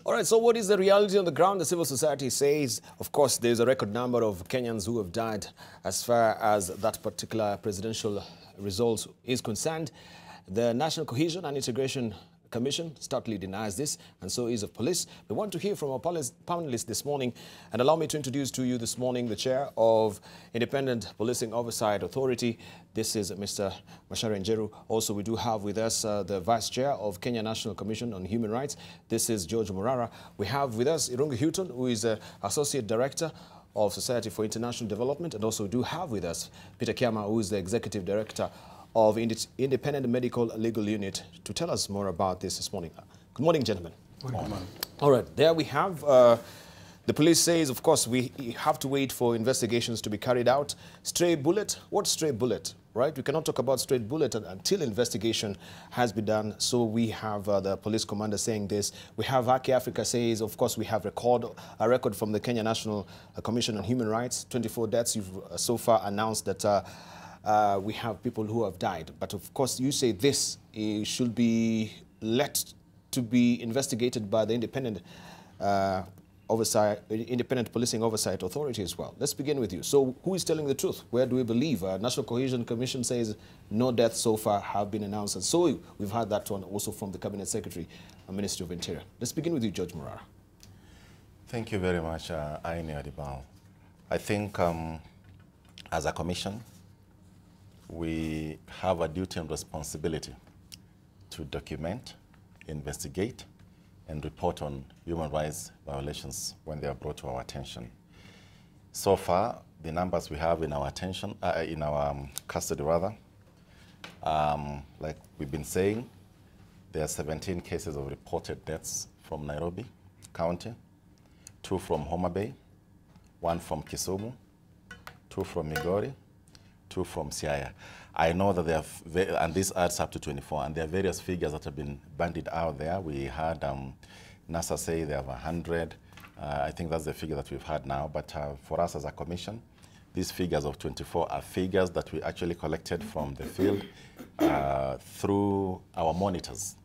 All right, so what is the reality on the ground? The civil society says, of course, there's a record number of Kenyans who have died as far as that particular presidential result is concerned. The National Cohesion and Integration Commission stoutly denies this, and so is the police. We want to hear from our panelists this morning, and allow me to introduce to you this morning the chair of Independent Policing Oversight Authority. This is Mr. Macharia Njeru. Also, we do have with us the Vice Chair of Kenya National Commission on Human Rights. This is George Morara. We have with us Irungu Houghton, who is Associate Director of Society for International Development, and also we do have with us Peter Kiama, who is the Executive Director of Independent Medical Legal Unit, to tell us more about this morning. Good morning, gentlemen. Good morning. All right, there we have, the police says, of course, we have to wait for investigations to be carried out. Stray bullet, what stray bullet, right? We cannot talk about stray bullet until investigation has been done. So we have the police commander saying this. We have Aki Africa says, of course, we have a record from the Kenya National Commission on Human Rights, 24 deaths. You've so far announced that we have people who have died. But of course, you say this should be let to be investigated by the Independent Policing Oversight Authority as well. Let's begin with you. So who is telling the truth? Where do we believe? National Cohesion Commission says no deaths so far have been announced. And so we've had that one also from the Cabinet Secretary and Ministry of Interior. Let's begin with you, George Morara. Thank you very much, Aine Adibal. I think as a commission, we have a duty and responsibility to document, investigate, and report on human rights violations when they are brought to our attention. So far, the numbers we have in our attention, in our custody rather, like we've been saying, there are 17 cases of reported deaths from Nairobi County, 2 from Homa Bay, 1 from Kisumu, 2 from Migori, 2 from Siaya. I know that there are, and this adds up to 24, and there are various figures that have been bandied out there. We had NASA say they have 100. I think that's the figure that we've had now. But for us as a commission, these figures of 24 are figures that we actually collected from the field through our monitors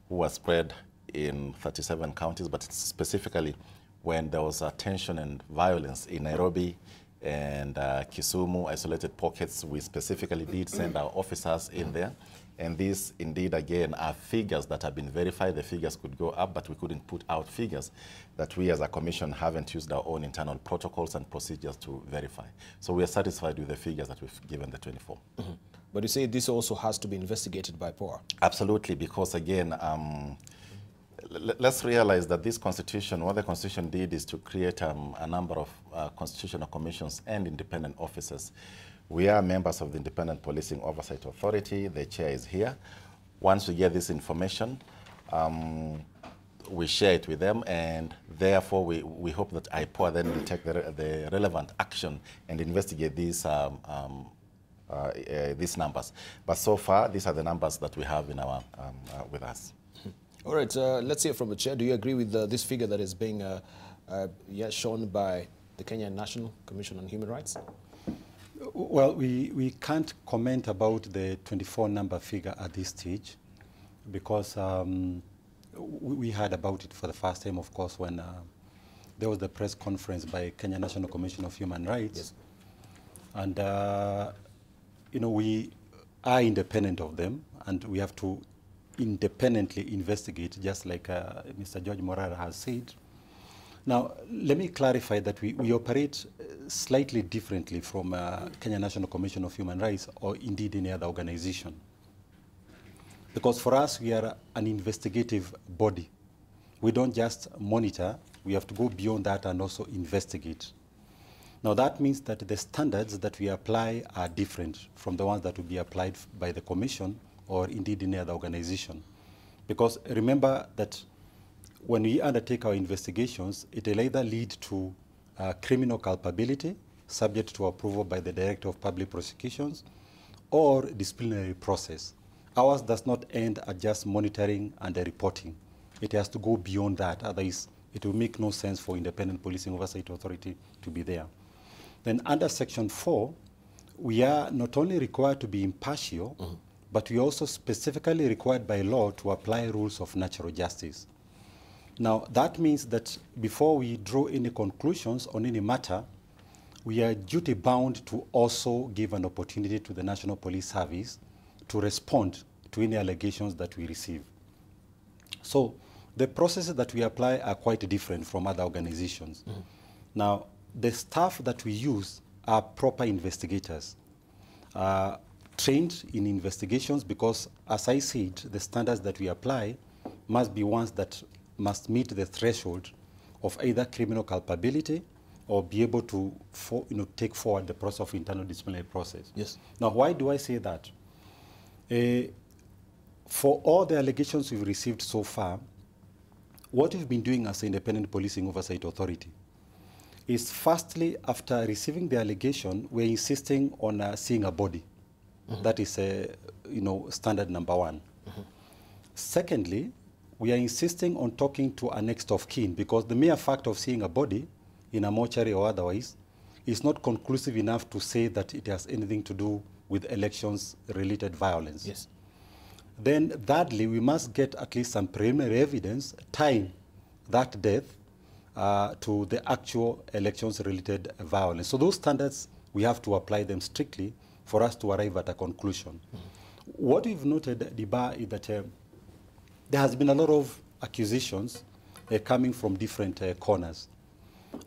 who were spread in 37 counties, but specifically when there was tension and violence in Nairobi and Kisumu, isolated pockets, we specifically did send our officers in there. And these, indeed, again, are figures that have been verified. The figures could go up, but we couldn't put out figures that we as a commission haven't used our own internal protocols and procedures to verify. So we are satisfied with the figures that we've given the 24. Mm-hmm. But you say this also has to be investigated by POA? Absolutely, because again, let's realize that this constitution, what the constitution did is to create a number of constitutional commissions and independent officers. We are members of the Independent Policing Oversight Authority. The chair is here. Once we get this information, we share it with them, and therefore we hope that IPOA then will take the relevant action and investigate these numbers. But so far, these are the numbers that we have in our with us. All right, let's hear from the chair. Do you agree with this figure that is being shown by the Kenya National Commission on Human Rights? Well, we can't comment about the 24 number figure at this stage because we heard about it for the first time, of course, when there was the press conference by Kenya National Commission of Human Rights. Yes. And, you know, we are independent of them, and we have to independently investigate, just like Mr. George Morara has said. Now, let me clarify that we operate slightly differently from Kenya National Commission of Human Rights or indeed any other organization. Because for us, we are an investigative body. We don't just monitor, we have to go beyond that and also investigate. Now, that means that the standards that we apply are different from the ones that will be applied by the Commission or indeed any other organization. Because remember that when we undertake our investigations, it will either lead to criminal culpability, subject to approval by the Director of Public Prosecutions, or disciplinary process. Ours does not end at just monitoring and reporting. It has to go beyond that, otherwise it will make no sense for Independent Policing Oversight Authority to be there. Then under Section 4, we are not only required to be impartial, but we are also specifically required by law to apply rules of natural justice. Now, that means that before we draw any conclusions on any matter, we are duty-bound to also give an opportunity to the National Police Service to respond to any allegations that we receive. So the processes that we apply are quite different from other organizations. Mm-hmm. Now, the staff that we use are proper investigators, trained in investigations because, as I said, the standards that we apply must be ones that must meet the threshold of either criminal culpability or be able to take forward the process of internal disciplinary process. Yes. Now, why do I say that? For all the allegations we've received so far, what we've been doing as an independent policing oversight authority is, firstly, after receiving the allegation, we're insisting on seeing a body. Mm-hmm. That is, standard number one. Mm-hmm. Secondly, we are insisting on talking to a next of kin, because the mere fact of seeing a body in a mortuary or otherwise is not conclusive enough to say that it has anything to do with elections-related violence. Yes. Then, thirdly, we must get at least some preliminary evidence tying that death to the actual elections-related violence. So those standards, we have to apply them strictly for us to arrive at a conclusion. Mm-hmm. What we've noted, Diba, is that there has been a lot of accusations coming from different corners.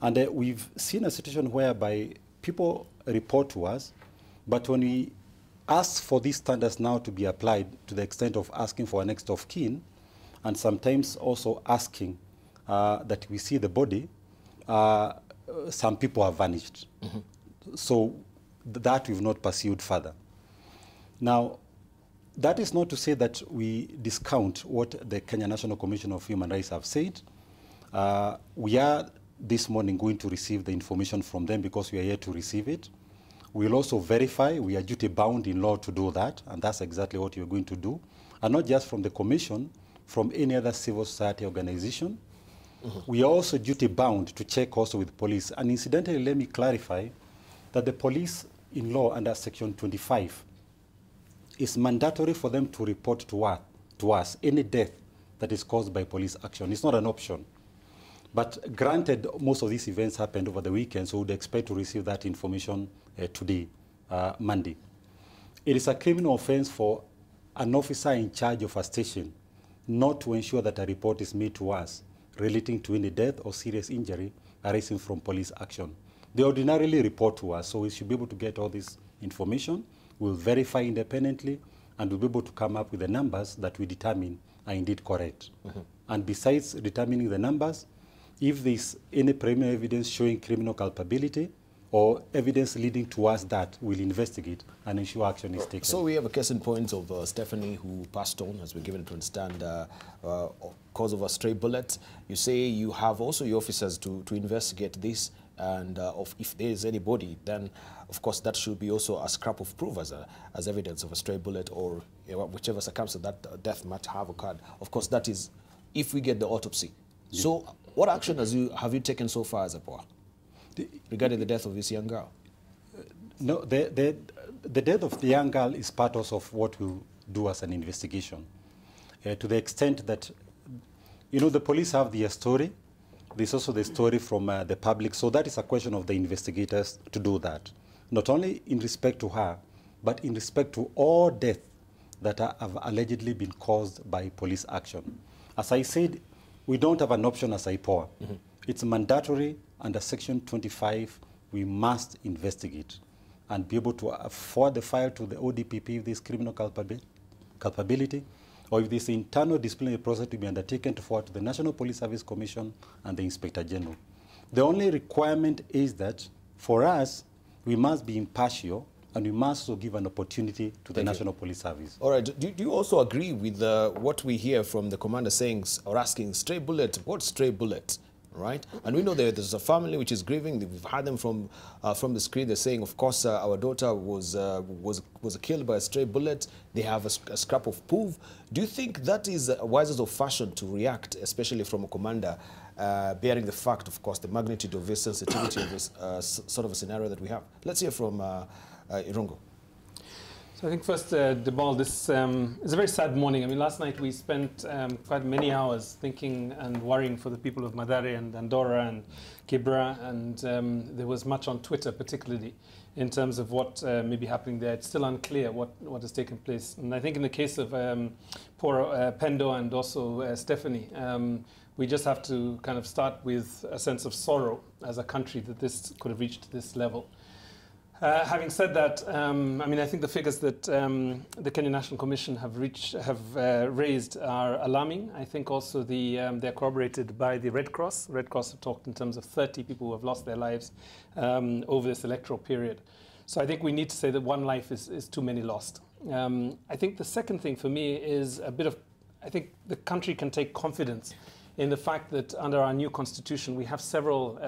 And we've seen a situation whereby people report to us, but when we ask for these standards now to be applied to the extent of asking for a next of kin, and sometimes also asking that we see the body, some people have vanished. Mm-hmm. So that we've not pursued further. Now, that is not to say that we discount what the Kenya National Commission of Human Rights have said. We are this morning going to receive the information from them because we are here to receive it. We'll also verify. We are duty-bound in law to do that, and that's exactly what we're going to do. And not just from the Commission, from any other civil society organization. Mm-hmm. We are also duty-bound to check also with police. And incidentally, let me clarify that the police in law under Section 25 is mandatory for them to report to us any death that is caused by police action. It's not an option. But granted, most of these events happened over the weekend, so we would expect to receive that information today, Monday. It is a criminal offense for an officer in charge of a station not to ensure that a report is made to us relating to any death or serious injury arising from police action. They ordinarily report to us, so we should be able to get all this information. We'll verify independently, and we'll be able to come up with the numbers that we determine are indeed correct. Mm-hmm. And besides determining the numbers, if there's any preliminary evidence showing criminal culpability or evidence leading to us, that we'll investigate and ensure action is taken. So we have a case in point of Stephanie, who passed on, as we're given to understand, cause of a stray bullet. You say you have also your officers to investigate this, and if there is anybody, then of course that should be also a scrap of proof as evidence of a stray bullet, or whichever circumstance that death might have occurred. Of course, that is if we get the autopsy. Yeah. So what action have you taken so far as a POA regarding the death of this young girl? No, the death of the young girl is part also of what we'll do as an investigation. To the extent that, the police have their story. There's also the story from the public. So that is a question of the investigators to do that. Not only in respect to her, but in respect to all deaths that have allegedly been caused by police action. As I said, we don't have an option as IPOA. Mm-hmm. It's mandatory under Section 25. We must investigate and be able to forward the file to the ODPP if there's criminal culpability, or if there's internal disciplinary process to be undertaken to forward to the National Police Service Commission and the Inspector General. The only requirement is that, for us, we must be impartial, and we must also give an opportunity to the National Police Service. All right. Do you also agree with what we hear from the commander saying or asking, stray bullet, what stray bullet, right? And we know there's a family which is grieving. We've heard them from the screen. They're saying, of course, our daughter was killed by a stray bullet. They have a scrap of proof. Do you think that is wisest of fashion to react, especially from a commander, bearing the fact, of course, the magnitude of this sensitivity of this sort of a scenario that we have? Let's hear from Irungo. So I think first, Debal, this is a very sad morning. I mean, last night we spent quite many hours thinking and worrying for the people of Madare and Andorra and Kibra, and there was much on Twitter particularly in terms of what may be happening there. It's still unclear what has taken place. And I think in the case of poor Pendo and also Stephanie, we just have to kind of start with a sense of sorrow as a country that this could have reached this level. Having said that, I mean, I think the figures that the Kenya National Commission have raised are alarming. I think also they're corroborated by the Red Cross. Red Cross have talked in terms of 30 people who have lost their lives over this electoral period. So I think we need to say that one life is too many lost. I think the second thing for me is a bit of, I think the country can take confidence in the fact that under our new constitution, we have several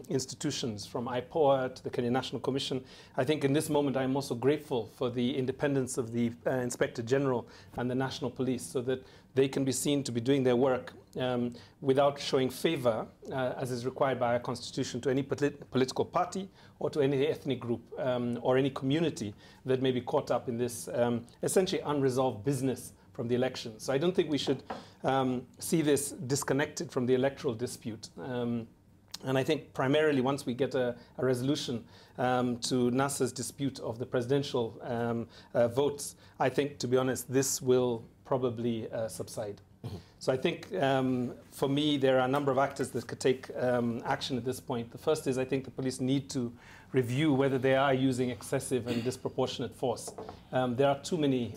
institutions from IPOA to the Kenya National Commission. I think in this moment, I'm also grateful for the independence of the Inspector General and the National Police so that they can be seen to be doing their work without showing favor, as is required by our constitution, to any political party or to any ethnic group or any community that may be caught up in this essentially unresolved business from the election. So I don't think we should see this disconnected from the electoral dispute. And I think primarily once we get a resolution to NASA's dispute of the presidential votes, I think, to be honest, this will probably subside. Mm-hmm. So I think for me, there are a number of actors that could take action at this point. The first is I think the police need to review whether they are using excessive and disproportionate force. There are too many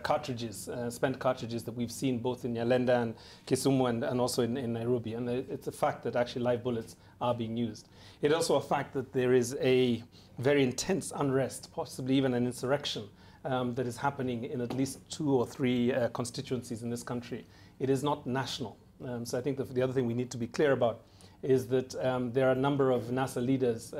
cartridges, spent cartridges that we've seen both in Nyalenda and Kisumu and also in Nairobi. And it's a fact that actually live bullets are being used. It's also a fact that there is a very intense unrest, possibly even an insurrection, that is happening in at least 2 or 3 constituencies in this country. It is not national. So I think the other thing we need to be clear about is that there are a number of NASA leaders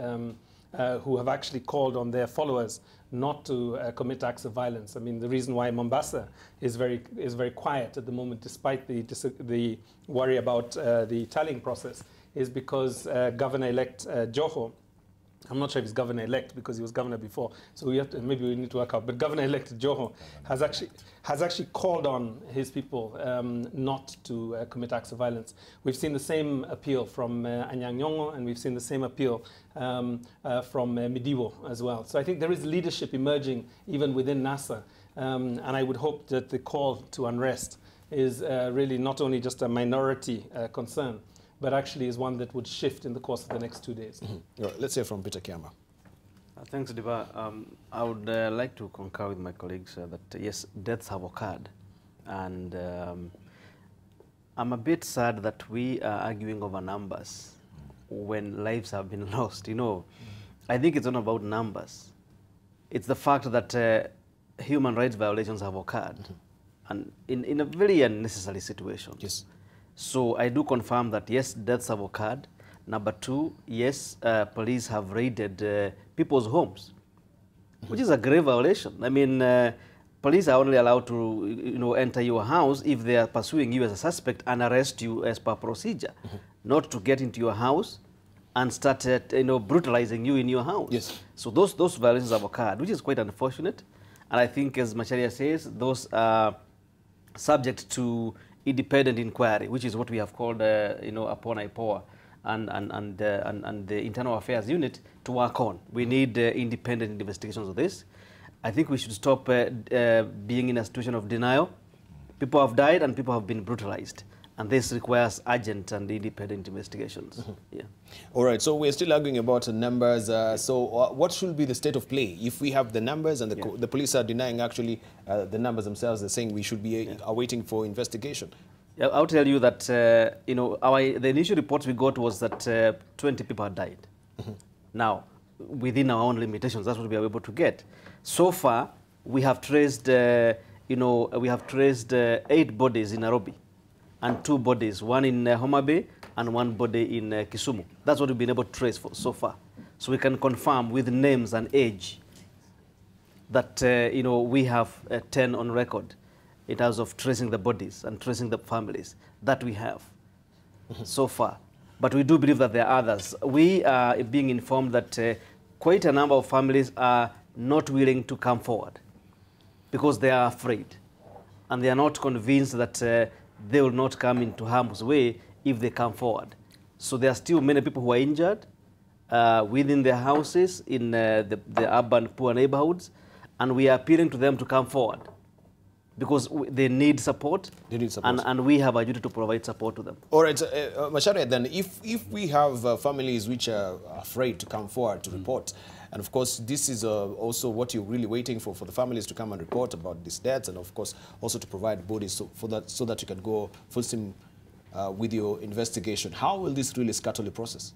who have actually called on their followers not to commit acts of violence. I mean, the reason why Mombasa is very quiet at the moment, despite the worry about the tallying process, is because Governor-elect Joho, I'm not sure if he's governor-elect because he was governor before, so maybe we need to work out. But Governor-elect Joho has actually called on his people not to commit acts of violence. We've seen the same appeal from Anyang' Nyong'o, and we've seen the same appeal from Midiwo as well. So I think there is leadership emerging even within NASA, and I would hope that the call to unrest is really not only just a minority concern, but actually is one that would shift in the course of the next 2 days. Mm-hmm. Let's hear from Peter Kiama. Thanks, Diba. I would like to concur with my colleagues that, yes, deaths have occurred. And I'm a bit sad that we are arguing over numbers when lives have been lost. You know, I think it's not about numbers. It's the fact that human rights violations have occurred and in a very unnecessary situation. Yes. So I do confirm that, yes, deaths have occurred. Number 2, yes, police have raided people's homes, which is a grave violation. I mean, police are only allowed to, enter your house if they are pursuing you as a suspect and arrest you as per procedure, not to get into your house and start, brutalizing you in your house. Yes. So those violations have occurred, which is quite unfortunate. And I think, as Macharia says, those are subject to independent inquiry, which is what we have called, upon IPOA and the Internal Affairs Unit to work on. We need independent investigations of this. I think we should stop being in a situation of denial. People have died and people have been brutalized. And this requires urgent and independent investigations. Yeah. All right, so we're still arguing about the numbers. So what should be the state of play? If we have the numbers and the police are denying actually the numbers themselves, they're saying we should be awaiting for investigation. Yeah, I'll tell you that, the initial reports we got was that 20 people had died. Now, within our own limitations, that's what we are able to get. So far, we have traced, 8 bodies in Nairobi, and 2 bodies, one in Homa Bay and 1 body in Kisumu. That's what we've been able to trace for so far. So we can confirm with names and age that, we have 10 on record in terms of tracing the bodies and tracing the families that we have so far. But we do believe that there are others. We are being informed that quite a number of families are not willing to come forward because they are afraid and they are not convinced that they will not come into harm's way if they come forward. So there are still many people who are injured within their houses in the urban poor neighborhoods, and we are appealing to them to come forward because they need support, and we have a duty to provide support to them. All right, Macharia, then if we have families which are afraid to come forward to report, and of course this is also what you're really waiting for the families to come and report about these deaths, and of course also to provide bodies so that you can go full steam with your investigation. How will this really scuttle the process?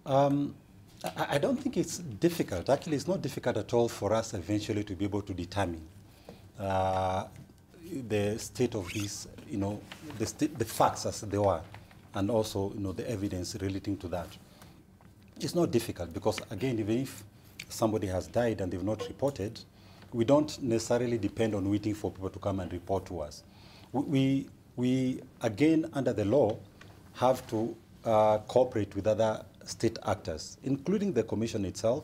I don't think it's difficult. Actually, it's not difficult at all for us eventually to be able to determine the state of this, the facts as they were, and also, the evidence relating to that. It's not difficult because, again, even if somebody has died and they've not reported, we don't necessarily depend on waiting for people to come and report to us. We again, under the law, have to cooperate with other state actors, including the Commission itself,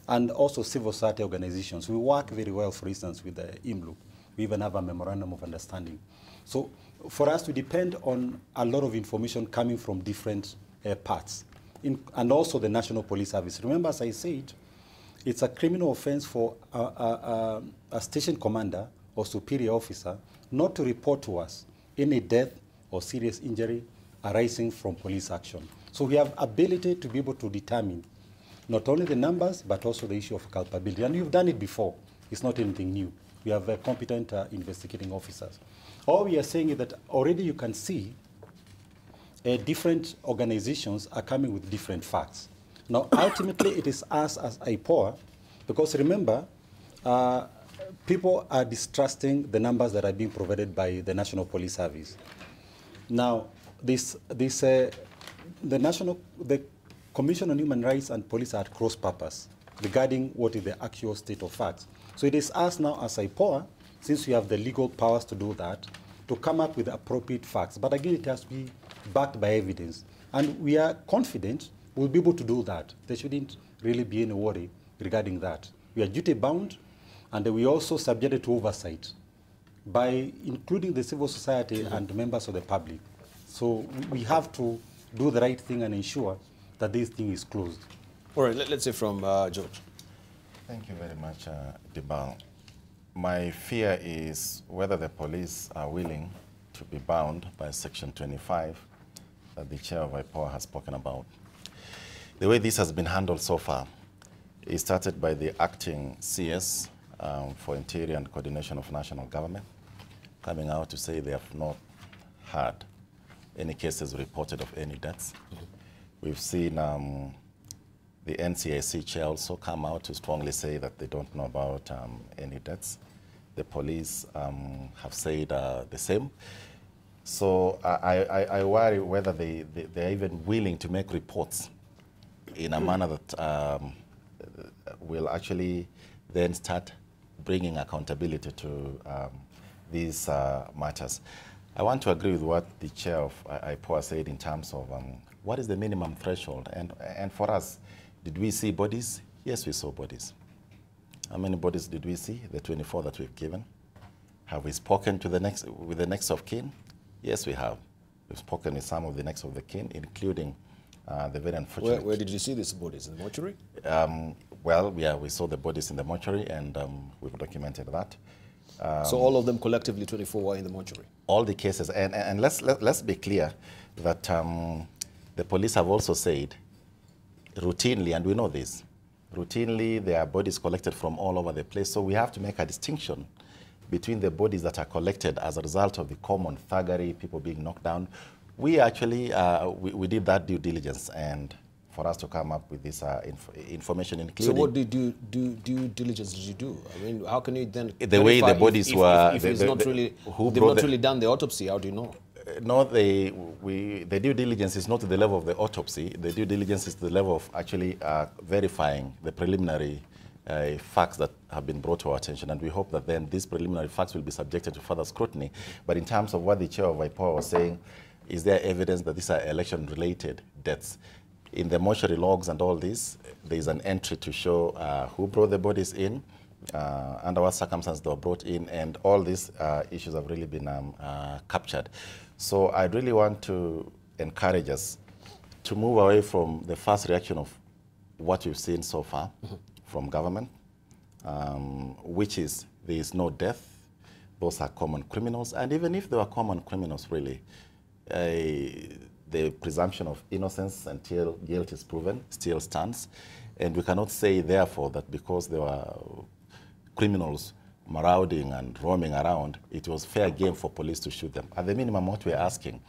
and also civil society organizations. We work very well, for instance, with the IMLU. We even have a memorandum of understanding. So for us to depend on a lot of information coming from different parts, and also the National Police Service. Remember, as I said, it's a criminal offense for a station commander or superior officer not to report to us any death or serious injury arising from police action. So we have ability to be able to determine not only the numbers, but also the issue of culpability. And you've done it before. It's not anything new. We have competent investigating officers. All we are saying is that already you can see different organizations are coming with different facts. Now, ultimately, it is us as IPOA, because remember, people are distrusting the numbers that are being provided by the National Police Service. Now, the Commission on Human Rights and Police are at cross purpose regarding what is the actual state of facts. So it is us now as IPOA, since we have the legal powers to do that, to come up with appropriate facts. But again, it has to be backed by evidence. And we are confident we'll be able to do that. There shouldn't really be any worry regarding that. We are duty bound, and we also subjected to oversight by including the civil society and members of the public. So we have to do the right thing and ensure that this thing is closed. All right, let's say from George. Thank you very much, Dibal. My fear is whether the police are willing to be bound by Section 25 that the chair of IPOA has spoken about. The way this has been handled so far, it started by the acting CS for Interior and Coordination of National Government, coming out to say they have not had any cases reported of any deaths. We've seen the NCIC chair also come out to strongly say that they don't know about any deaths. The police have said the same. So I worry whether they're even willing to make reports in a manner that will actually then start bringing accountability to these matters. I want to agree with what the chair of IPOA said in terms of what is the minimum threshold. And for us, did we see bodies? Yes, we saw bodies. How many bodies did we see? The 24 that we've given. Have we spoken to with the next of kin? Yes, we have. We've spoken with some of the next of the kin, including the very unfortunate. Where did you see these bodies? In the mortuary? Well, yeah, we saw the bodies in the mortuary, and we've documented that. So all of them collectively, 24, were in the mortuary? All the cases. And let's be clear that the police have also said routinely, and we know this, routinely there are bodies collected from all over the place. So we have to make a distinction between the bodies that are collected as a result of the common thuggery, people being knocked down. We actually, we did that due diligence, and for us to come up with this information, including... So what due diligence did you do? I mean, how can you then... The way the bodies were... If it's not really, they've not really done the autopsy, how do you know? No, the due diligence is not to the level of the autopsy. The due diligence is to the level of actually verifying the preliminary facts that have been brought to our attention, and we hope that then these preliminary facts will be subjected to further scrutiny. But in terms of what the chair of IPOA was saying, is there evidence that these are election-related deaths? In the mortuary logs and all this, there is an entry to show who brought the bodies in, under what circumstances they were brought in, and all these issues have really been captured. So I really want to encourage us to move away from the first reaction of what we've seen so far from government, which is there is no death, those are common criminals, and even if they were common criminals really, the presumption of innocence until guilt is proven still stands. And we cannot say, therefore, that because there were criminals marauding and roaming around, it was fair game for police to shoot them. At the minimum, what we're asking,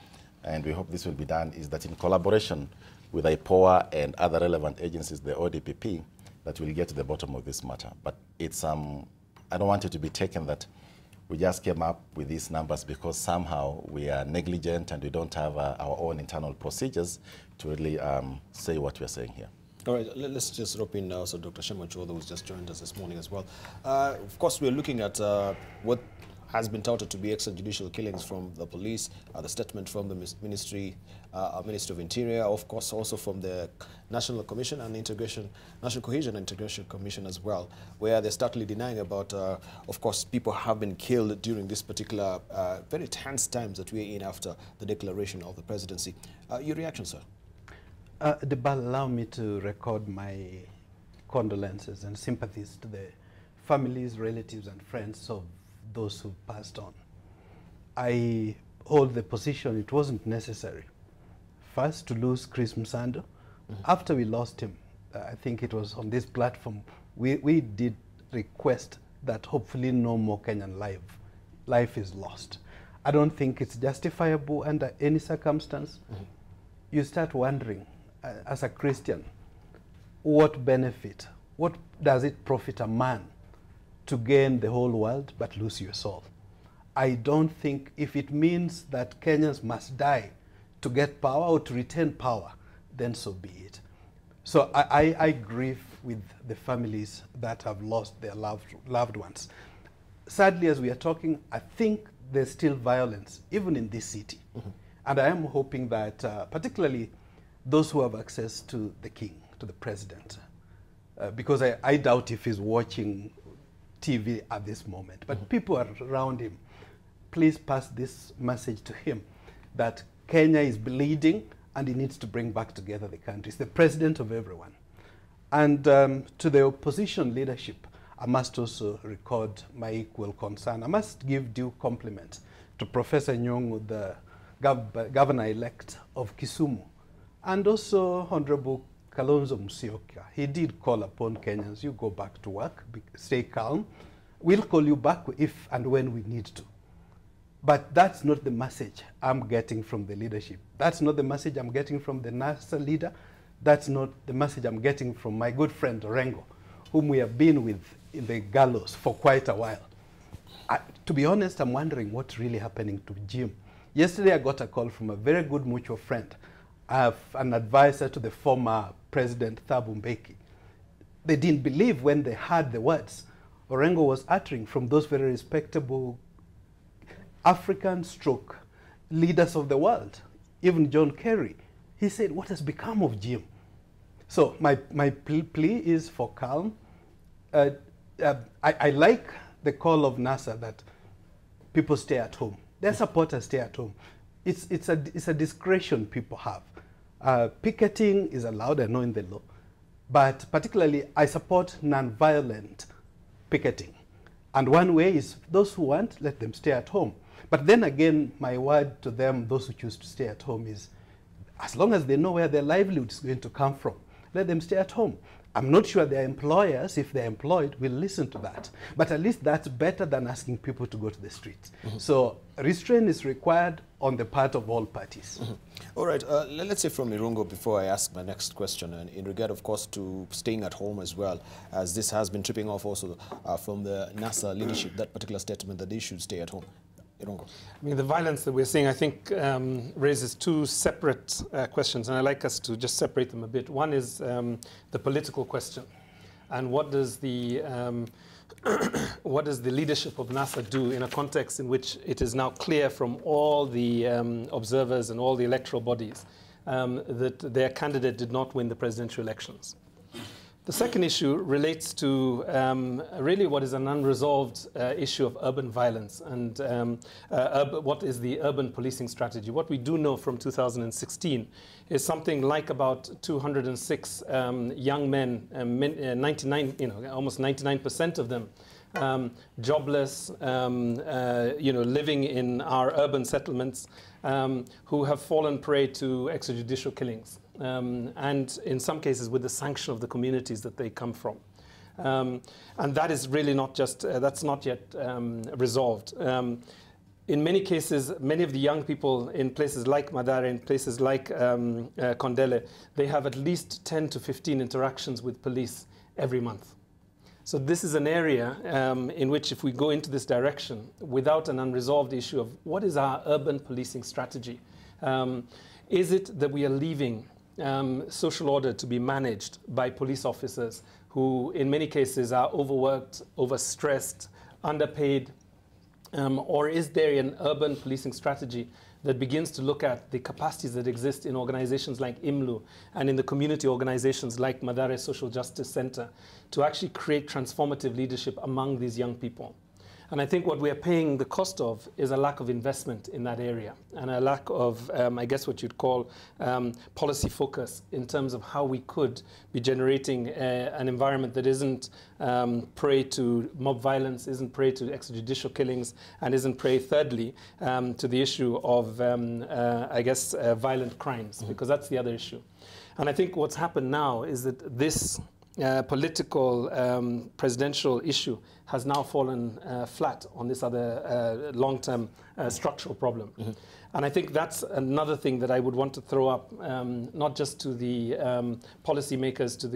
and we hope this will be done, is that in collaboration with IPOA and other relevant agencies, the ODPP, that we'll get to the bottom of this matter. But it's, I don't want it to be taken that we just came up with these numbers because somehow we are negligent and we don't have our own internal procedures to really say what we're saying here. All right, let's just rope in now. So Dr. Shema Chodha, who's just joined us this morning as well. Of course, we're looking at what has been touted to be extrajudicial killings from the police, the statement from the Ministry of Interior, of course, also from the National Commission and National Cohesion and Integration Commission as well, where they're starkly denying about, of course, people have been killed during this particular very tense times that we're in after the declaration of the presidency. Your reaction, sir? Debal, allow me to record my condolences and sympathies to the families, relatives, and friends of those who passed on. I hold the position it wasn't necessary. First, to lose Chris Msando. After we lost him, I think it was on this platform, we did request that hopefully no more Kenyan life is lost. I don't think it's justifiable under any circumstance. You start wondering, as a Christian, what benefit, what does it profit a man to gain the whole world but lose your soul? I don't think, if it means that Kenyans must die to get power or to retain power, then so be it. So I grieve with the families that have lost their loved ones. Sadly, as we are talking, I think there's still violence, even in this city. And I am hoping that particularly those who have access to the king, to the president, because I doubt if he's watching TV at this moment, but people are around him. Please pass this message to him that Kenya is bleeding and he needs to bring back together the country. He's the president of everyone. And to the opposition leadership, I must also record my equal concern. I must give due compliment to Professor Nyong'o, the governor-elect of Kisumu, and also Honorable Kalonzo Musyoka. He did call upon Kenyans, you go back to work, stay calm. We'll call you back if and when we need to. But that's not the message I'm getting from the leadership. That's not the message I'm getting from the NASA leader. That's not the message I'm getting from my good friend Orengo, whom we have been with in the gallows for quite a while. To be honest, I'm wondering what's really happening to Jim. Yesterday I got a call from a very good mutual friend, an advisor to the former President Thabo Mbeki. They didn't believe when they heard the words Orengo was uttering from those very respectable African stroke leaders of the world, even John Kerry. He said, what has become of Jim? So my plea is for calm. I like the call of NASA that people stay at home. Their supporters stay at home. It's a discretion people have. Picketing is allowed, I know, in the law. But particularly, I support non-violent picketing. And one way is those who want, let them stay at home. But then again, my word to them, those who choose to stay at home, is as long as they know where their livelihood is going to come from, let them stay at home. I'm not sure their employers, if they're employed, will listen to that. But at least that's better than asking people to go to the streets. So restraint is required on the part of all parties. All right, let's say from Irungo, before I ask my next question, and in regard, of course, to staying at home as well, as this has been tripping off also from the NASA leadership, that particular statement that they should stay at home. Irungo. I mean, the violence that we're seeing, I think, raises two separate questions, and I'd like us to just separate them a bit. One is the political question, and what does the leadership of NASA do in a context in which it is now clear from all the observers and all the electoral bodies that their candidate did not win the presidential elections. The second issue relates to really what is an unresolved issue of urban violence and what is the urban policing strategy. What we do know from 2016 is something like about 206 young men, 99, almost 99% of them, jobless, living in our urban settlements, who have fallen prey to extrajudicial killings. And in some cases with the sanction of the communities that they come from. And that is really not just, that's not yet resolved. In many cases, many of the young people in places like Madare, in places like Kondele, they have at least 10 to 15 interactions with police every month. So this is an area in which if we go into this direction without an unresolved issue of what is our urban policing strategy, is it that we are leaving social order to be managed by police officers who in many cases are overworked, overstressed, underpaid, or is there an urban policing strategy that begins to look at the capacities that exist in organizations like IMLU and in the community organizations like Madare Social Justice Center to actually create transformative leadership among these young people? And I think what we are paying the cost of is a lack of investment in that area and a lack of, I guess what you'd call policy focus in terms of how we could be generating an environment that isn't prey to mob violence, isn't prey to extrajudicial killings, and isn't prey, thirdly, to the issue of, violent crimes, because that's the other issue. And I think what's happened now is that this political presidential issue has now fallen flat on this other long-term structural problem. Mm-hmm. And I think that's another thing that I would want to throw up, not just to the policymakers, to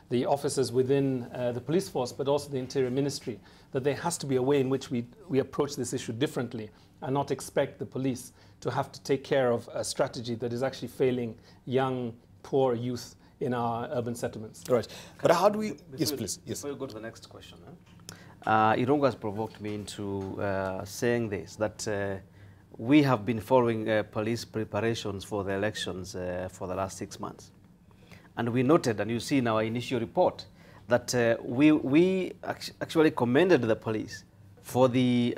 the officers within the police force, but also the Interior Ministry, that there has to be a way in which we approach this issue differently and not expect the police to have to take care of a strategy that is actually failing young, poor youth in our urban settlements. Right. But how do we... Yes, please. Yes. Before we go to the next question, Irungu has provoked me into saying this, that we have been following police preparations for the elections for the last 6 months. And we noted, and you see in our initial report, that we actually commended the police for the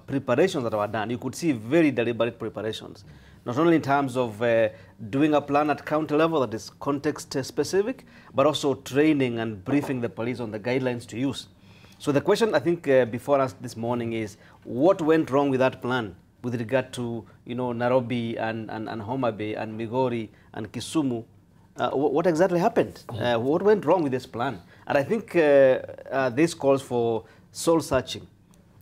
preparations that were done. You could see very deliberate preparations, not only in terms of doing a plan at county level that is context specific, but also training and briefing the police on the guidelines to use. So the question I think before us this morning is, what went wrong with that plan with regard to Nairobi and Homa Bay and Migori and Kisumu? What exactly happened? What went wrong with this plan? And I think this calls for soul searching.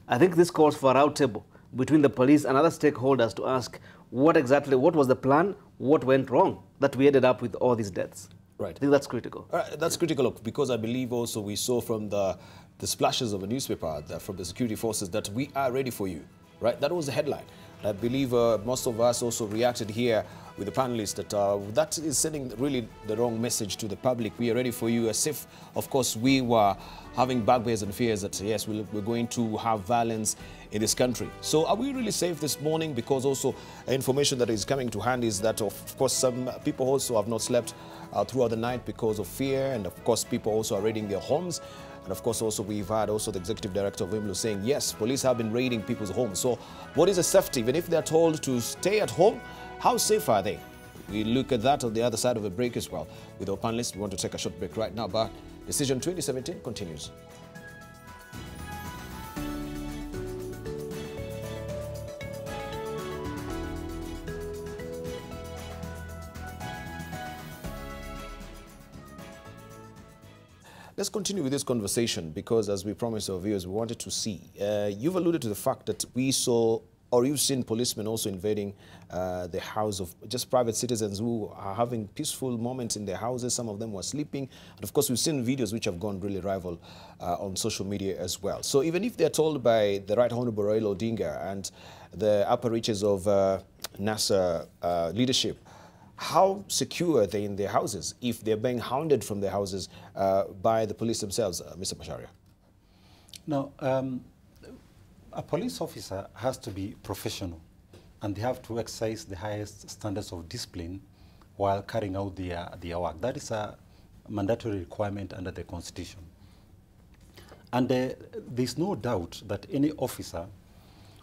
I think this calls for a round table between the police and other stakeholders to ask what was the plan, what went wrong, that we ended up with all these deaths. Right. I think that's critical. That's critical because I believe also we saw from the splashes of a newspaper from the security forces that we are ready for you. Right? That was the headline. I believe most of us also reacted here with the panelists that that is sending really the wrong message to the public. We are ready for you, as if, of course, we were having bugbears and fears that, yes, we're going to have violence in this country. So are we really safe this morning? Because also information that is coming to hand is that, of course, some people also have not slept throughout the night because of fear. And, of course, people also are raiding their homes. And of course, also we've had also the executive director of IMLU saying, yes, police have been raiding people's homes. So what is the safety? Even if they're told to stay at home, how safe are they? We look at that on the other side of a break as well. With our panelists, we want to take a short break right now, but Decision 2017 continues. Let's continue with this conversation because, as we promised our viewers, we wanted to see. You've alluded to the fact that we saw, or you've seen policemen also invading the house of just private citizens who are having peaceful moments in their houses. Some of them were sleeping. And of course, we've seen videos which have gone really rival on social media as well. So even if they're told by the Right Honorable Raila Odinga and the upper reaches of NASA leadership, how secure are they in their houses if they're being hounded from their houses by the police themselves, Mr. Macharia? No, a police officer has to be professional and they have to exercise the highest standards of discipline while carrying out their work. That is a mandatory requirement under the Constitution. And there's no doubt that any officer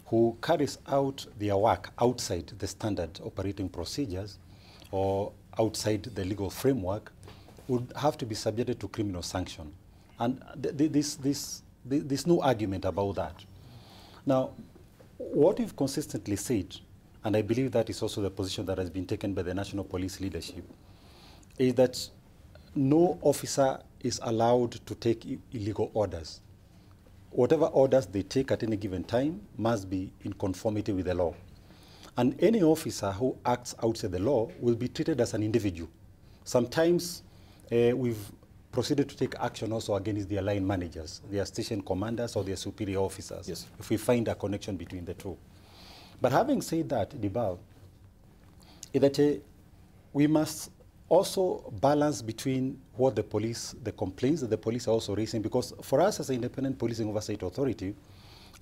who carries out their work outside the standard operating procedures or outside the legal framework would have to be subjected to criminal sanction. And there's no argument about that. Now, what we've consistently said, and I believe that is also the position that has been taken by the National Police leadership, is that no officer is allowed to take illegal orders. Whatever orders they take at any given time must be in conformity with the law. And any officer who acts outside the law will be treated as an individual. Sometimes we've proceeded to take action also against their line managers, their station commanders or their superior officers, yes, if we find a connection between the two. But having said that, Dibal, that we must also balance between what the police, the complaints that the police are also raising, because for us as an independent policing oversight authority,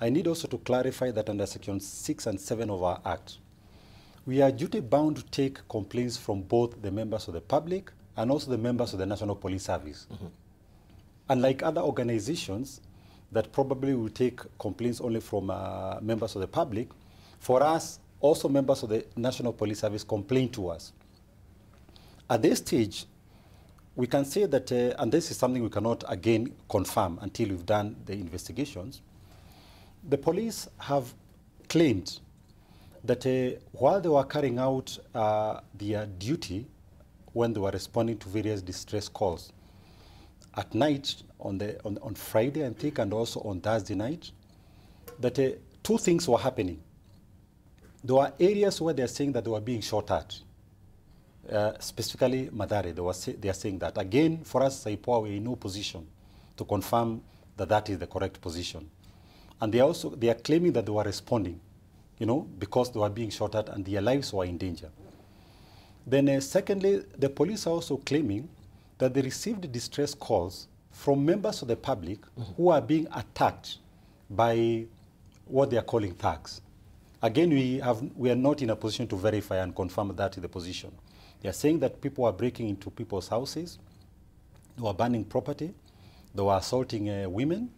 I need also to clarify that under Section 6 and 7 of our Act, we are duty-bound to take complaints from both the members of the public and also the members of the National Police Service. Mm-hmm. Unlike other organizations that probably will take complaints only from members of the public, for us, also members of the National Police Service complain to us. At this stage, we can say that, and this is something we cannot again confirm until we've done the investigations, the police have claimed that while they were carrying out their duty when they were responding to various distress calls at night on Friday, I think, and also on Thursday night, that two things were happening. There were areas where they're saying that they were being shot at. Specifically Mathare, they are saying that. Again, for us, Saipoa, we're in no position to confirm that that is the correct position. And they are claiming that they were responding, because they were being shot at and their lives were in danger. Then secondly, the police are also claiming that they received distress calls from members of the public mm-hmm. who are being attacked by what they are calling thugs. Again, we are not in a position to verify and confirm that is the position. They are saying that people are breaking into people's houses, they were burning property, they were assaulting women,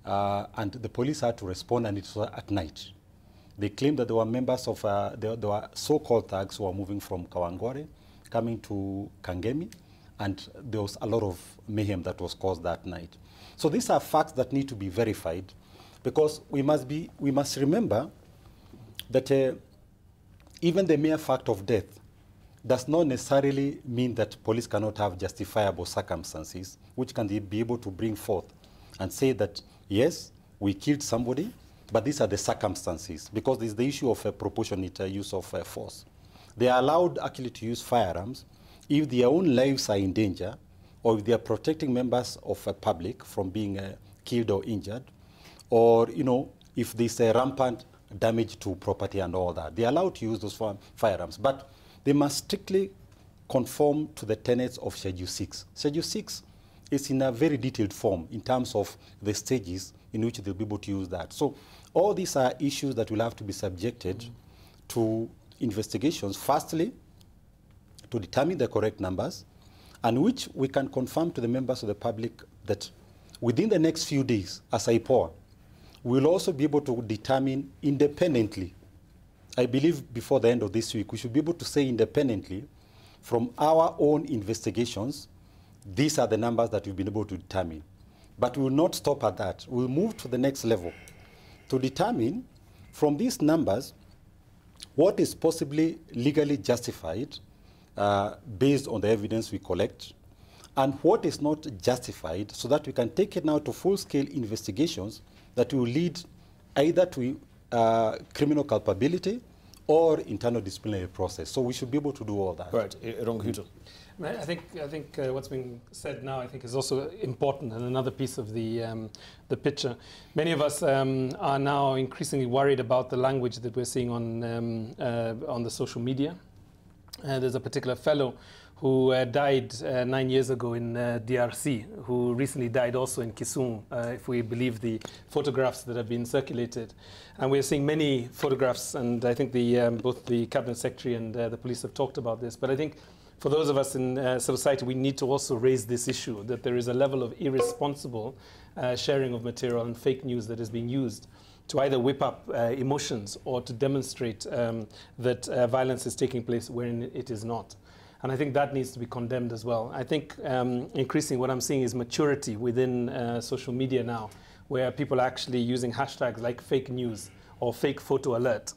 and the police had to respond, and it was at night. They claimed that there were members of, there were so-called thugs who were moving from Kawangware, coming to Kangemi, and there was a lot of mayhem that was caused that night. So these are facts that need to be verified, because we must remember that even the mere fact of death does not necessarily mean that police cannot have justifiable circumstances which can be able to bring forth and say that, yes, we killed somebody, but these are the circumstances, because there's the issue of proportionate use of force. They are allowed actually to use firearms if their own lives are in danger, or if they are protecting members of the public from being killed or injured, or if there's a rampant damage to property and all that. They're allowed to use those firearms, but they must strictly conform to the tenets of Schedule 6. Schedule 6 is in a very detailed form in terms of the stages in which they'll be able to use that. So all these are issues that will have to be subjected to investigations, firstly, to determine the correct numbers, and which we can confirm to the members of the public that within the next few days, as IPOA, we'll also be able to determine independently. I believe before the end of this week, we should be able to say independently from our own investigations, these are the numbers that we've been able to determine. But we will not stop at that. We'll move to the next level to determine from these numbers what is possibly legally justified based on the evidence we collect, and what is not justified, so that we can take it now to full-scale investigations that will lead either to criminal culpability or internal disciplinary process. So we should be able to do all that. Right, I think what's been said now, I think, is also important, and another piece of the picture. Many of us are now increasingly worried about the language that we're seeing on the social media. There's a particular fellow who died 9 years ago in DRC, who recently died also in Kisumu, if we believe the photographs that have been circulated. And we're seeing many photographs, and I think both the Cabinet Secretary and the police have talked about this. But I think for those of us in civil society, we need to also raise this issue, that there is a level of irresponsible sharing of material and fake news that is being used to either whip up emotions or to demonstrate that violence is taking place wherein it is not. And I think that needs to be condemned as well. I think increasingly what I'm seeing is maturity within social media now, where people are actually using hashtags like fake news or fake photo alert.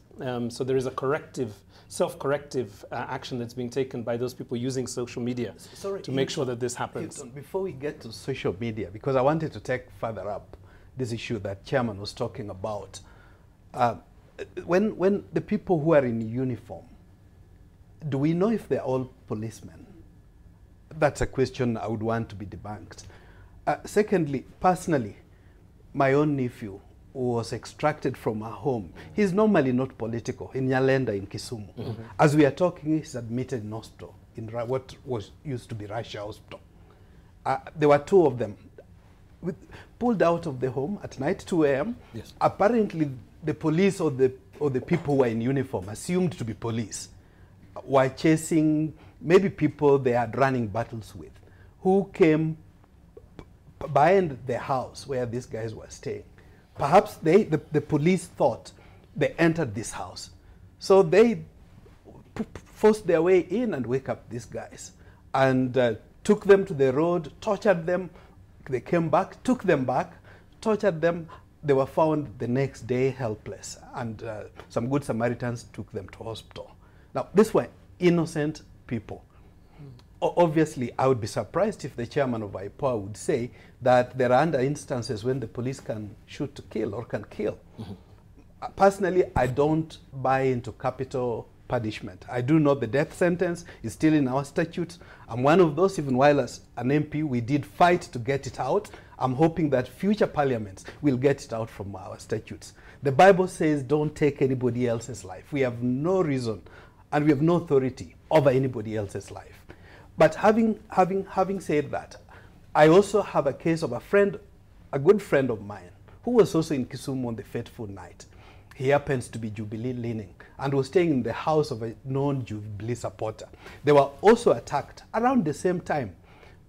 So there is a corrective, self-corrective action that's being taken by those people using social media to make sure that this happens. Hilton, before we get to social media, because I wanted to take further up this issue that Chairman was talking about. When the people who are in uniform, do we know if they're all policemen? That's a question I would want to be debunked. Secondly, personally, my own nephew was extracted from a home. He's normally not political, in Nyalenda in Kisumu. Mm-hmm. As we are talking, he's admitted in hospital, in what was used to be Russia Hospital. There were two of them. Pulled out of the home at night, 2 a.m. Yes. Apparently, the police or the people who were in uniform, assumed to be police, were chasing maybe people they had running battles with, who came behind the house where these guys were staying. Perhaps the police thought they entered this house. So they forced their way in and wake up these guys and took them to the road, tortured them. They came back, took them back, tortured them. They were found the next day helpless, and some good Samaritans took them to hospital. Now, these were innocent people. Obviously, I would be surprised if the chairman of IPOA would say that there are other instances when the police can shoot to kill or can kill. Mm-hmm. Personally, I don't buy into capital punishment. I do know the death sentence is still in our statutes. I'm one of those, even while as an MP, we did fight to get it out. I'm hoping that future parliaments will get it out from our statutes. The Bible says don't take anybody else's life. We have no reason and we have no authority over anybody else's life. But having said that, I also have a case of a friend, a good friend of mine, who was also in Kisumu on the fateful night. He happens to be Jubilee leaning and was staying in the house of a known Jubilee supporter. They were also attacked around the same time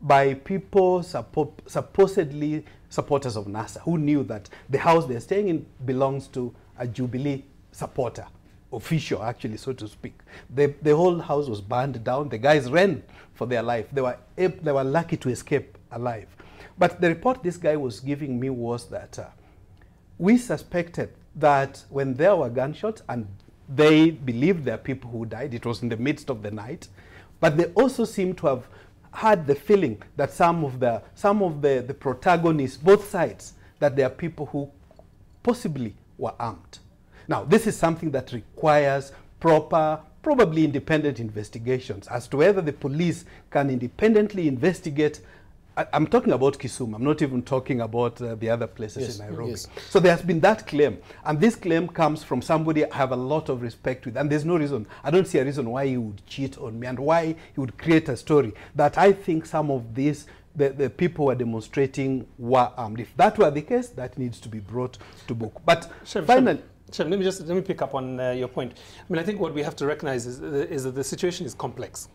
by people supposedly supporters of NASA, who knew that the house they're staying in belongs to a Jubilee supporter, official actually, so to speak. The whole house was burned down. The guys ran for their life. They were lucky to escape alive. But the report this guy was giving me was that we suspected that when there were gunshots, and they believed there are people who died, it was in the midst of the night, but they also seem to have had the feeling that some of the protagonists, both sides, that there are people who possibly were armed. Now, this is something that requires proper, probably independent investigations as to whether the police can independently investigate. I'm talking about Kisumu. I'm not even talking about the other places in Nairobi. Yes. So there has been that claim. And this claim comes from somebody I have a lot of respect with. And there's no reason, I don't see a reason why he would cheat on me and why he would create a story that I think some of these, the people who are demonstrating were armed. If that were the case, that needs to be brought to book. But finally... Sure, let me pick up on your point. I mean, I think what we have to recognize is that the situation is complex.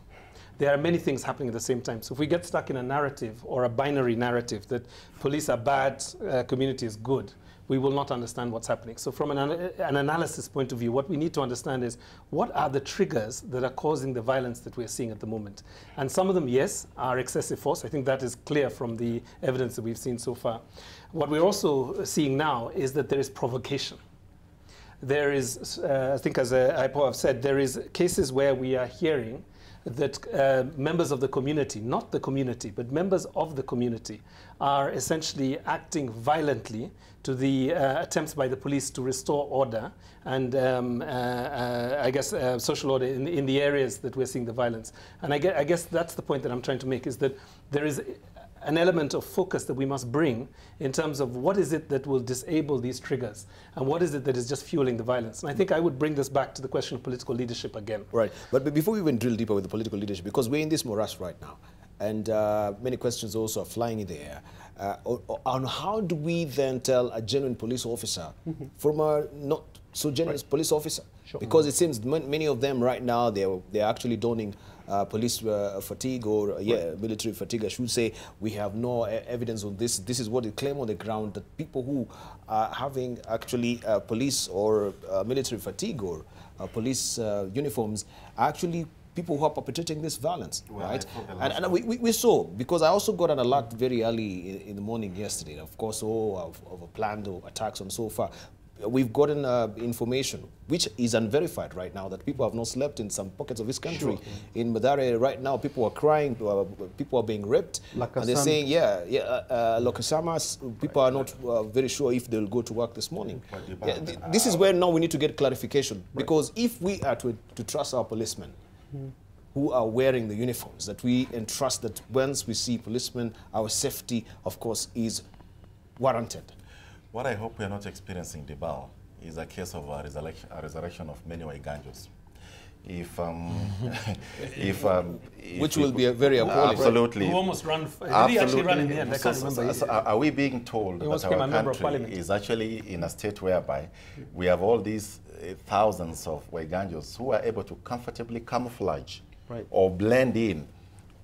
There are many things happening at the same time. So if we get stuck in a narrative or a binary narrative that police are bad, community is good, we will not understand what's happening. So from an analysis point of view, what we need to understand is what are the triggers that are causing the violence that we're seeing at the moment. And some of them, yes, are excessive force. I think that is clear from the evidence that we've seen so far. What we're also seeing now is that there is provocation. There is, I think as IPO have said, there is cases where we are hearing that members of the community, not the community, but members of the community are essentially acting violently to the attempts by the police to restore order and I guess social order in the areas that we're seeing the violence. And I guess that's the point that I'm trying to make, is that there is an element of focus that we must bring in terms of what is it that will disable these triggers and what is it that is just fueling the violence. And I think I would bring this back to the question of political leadership again. Right. But before we even drill deeper with the political leadership, because we're in this morass right now, and many questions also are flying in the air, on how do we then tell a genuine police officer from a not so genuine police officer? Sure. Because it seems many of them right now, they're actually donning police fatigue or military fatigue, I should say. We have no evidence of this. This is what they claim on the ground, that people who are having actually police or military fatigue or police uniforms are actually people who are perpetrating this violence, right? And we saw, because I also got an alert very early in the morning yesterday, of course, of a planned attacks and so far. We've gotten information, which is unverified right now, that people have not slept in some pockets of this country. Sure. In Mathare right now, people are crying, people are being raped. And they're saying, Lokasamas, people are not very sure if they'll go to work this morning. This is where now we need to get clarification, because if we are to trust our policemen, who are wearing the uniforms, that we entrust that once we see policemen, our safety, of course, is warranted. What I hope we are not experiencing, Dibal, is a case of a resurrection of many Waiganjos. Which will be a very appalling. Absolutely. Who almost ran, did he actually run in the end? I can't remember. So are we being told that our country is actually in a state whereby we have all these thousands of Waiganjos who are able to comfortably camouflage or blend in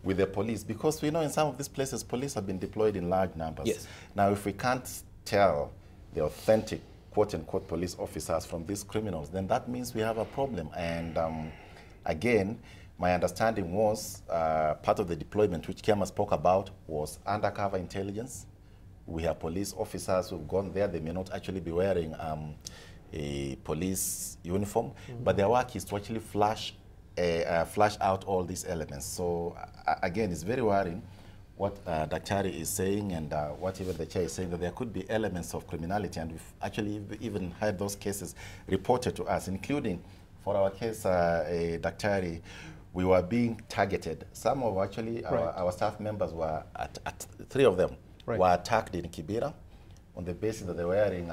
with the police? Because we know in some of these places, police have been deployed in large numbers. Yes. Now, if we can't tell the authentic quote-unquote police officers from these criminals, then that means we have a problem. And again, my understanding was part of the deployment which Kiama spoke about was undercover intelligence. We have police officers who've gone there. They may not actually be wearing a police uniform, but their work is to actually flash out all these elements. So again, it's very worrying what Daktari is saying and what even the chair is saying, that there could be elements of criminality, and we've actually even had those cases reported to us, including for our case, Daktari, we were being targeted. Some of actually our staff members were, three of them were attacked in Kibera on the basis that they were wearing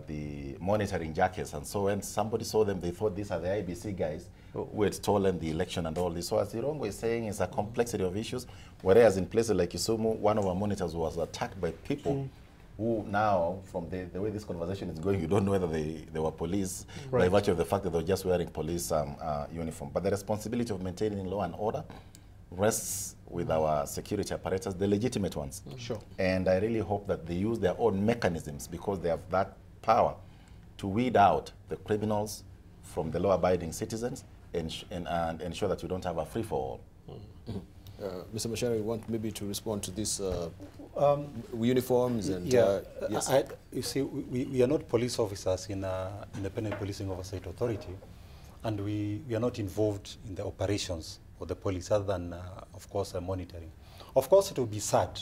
the monitoring jackets, and so when somebody saw them, they thought these are the IBC guys who had stolen the election and all this. So as Irongo is saying, it's a complexity of issues, whereas in places like Kisumu, one of our monitors was attacked by people who now, from the way this conversation is going, you don't know whether they were police by virtue of the fact that they were just wearing police uniform. But the responsibility of maintaining law and order rests with our security apparatus, the legitimate ones. Sure. And I really hope that they use their own mechanisms, because they have that power to weed out the criminals from the law-abiding citizens and ensure that we don't have a free-for-all. Mr. Mashari, you want maybe to respond to this uniforms and yes. You see, we are not police officers in Independent Policing Oversight Authority, and we are not involved in the operations of the police other than, of course, monitoring. Of course, it would be sad,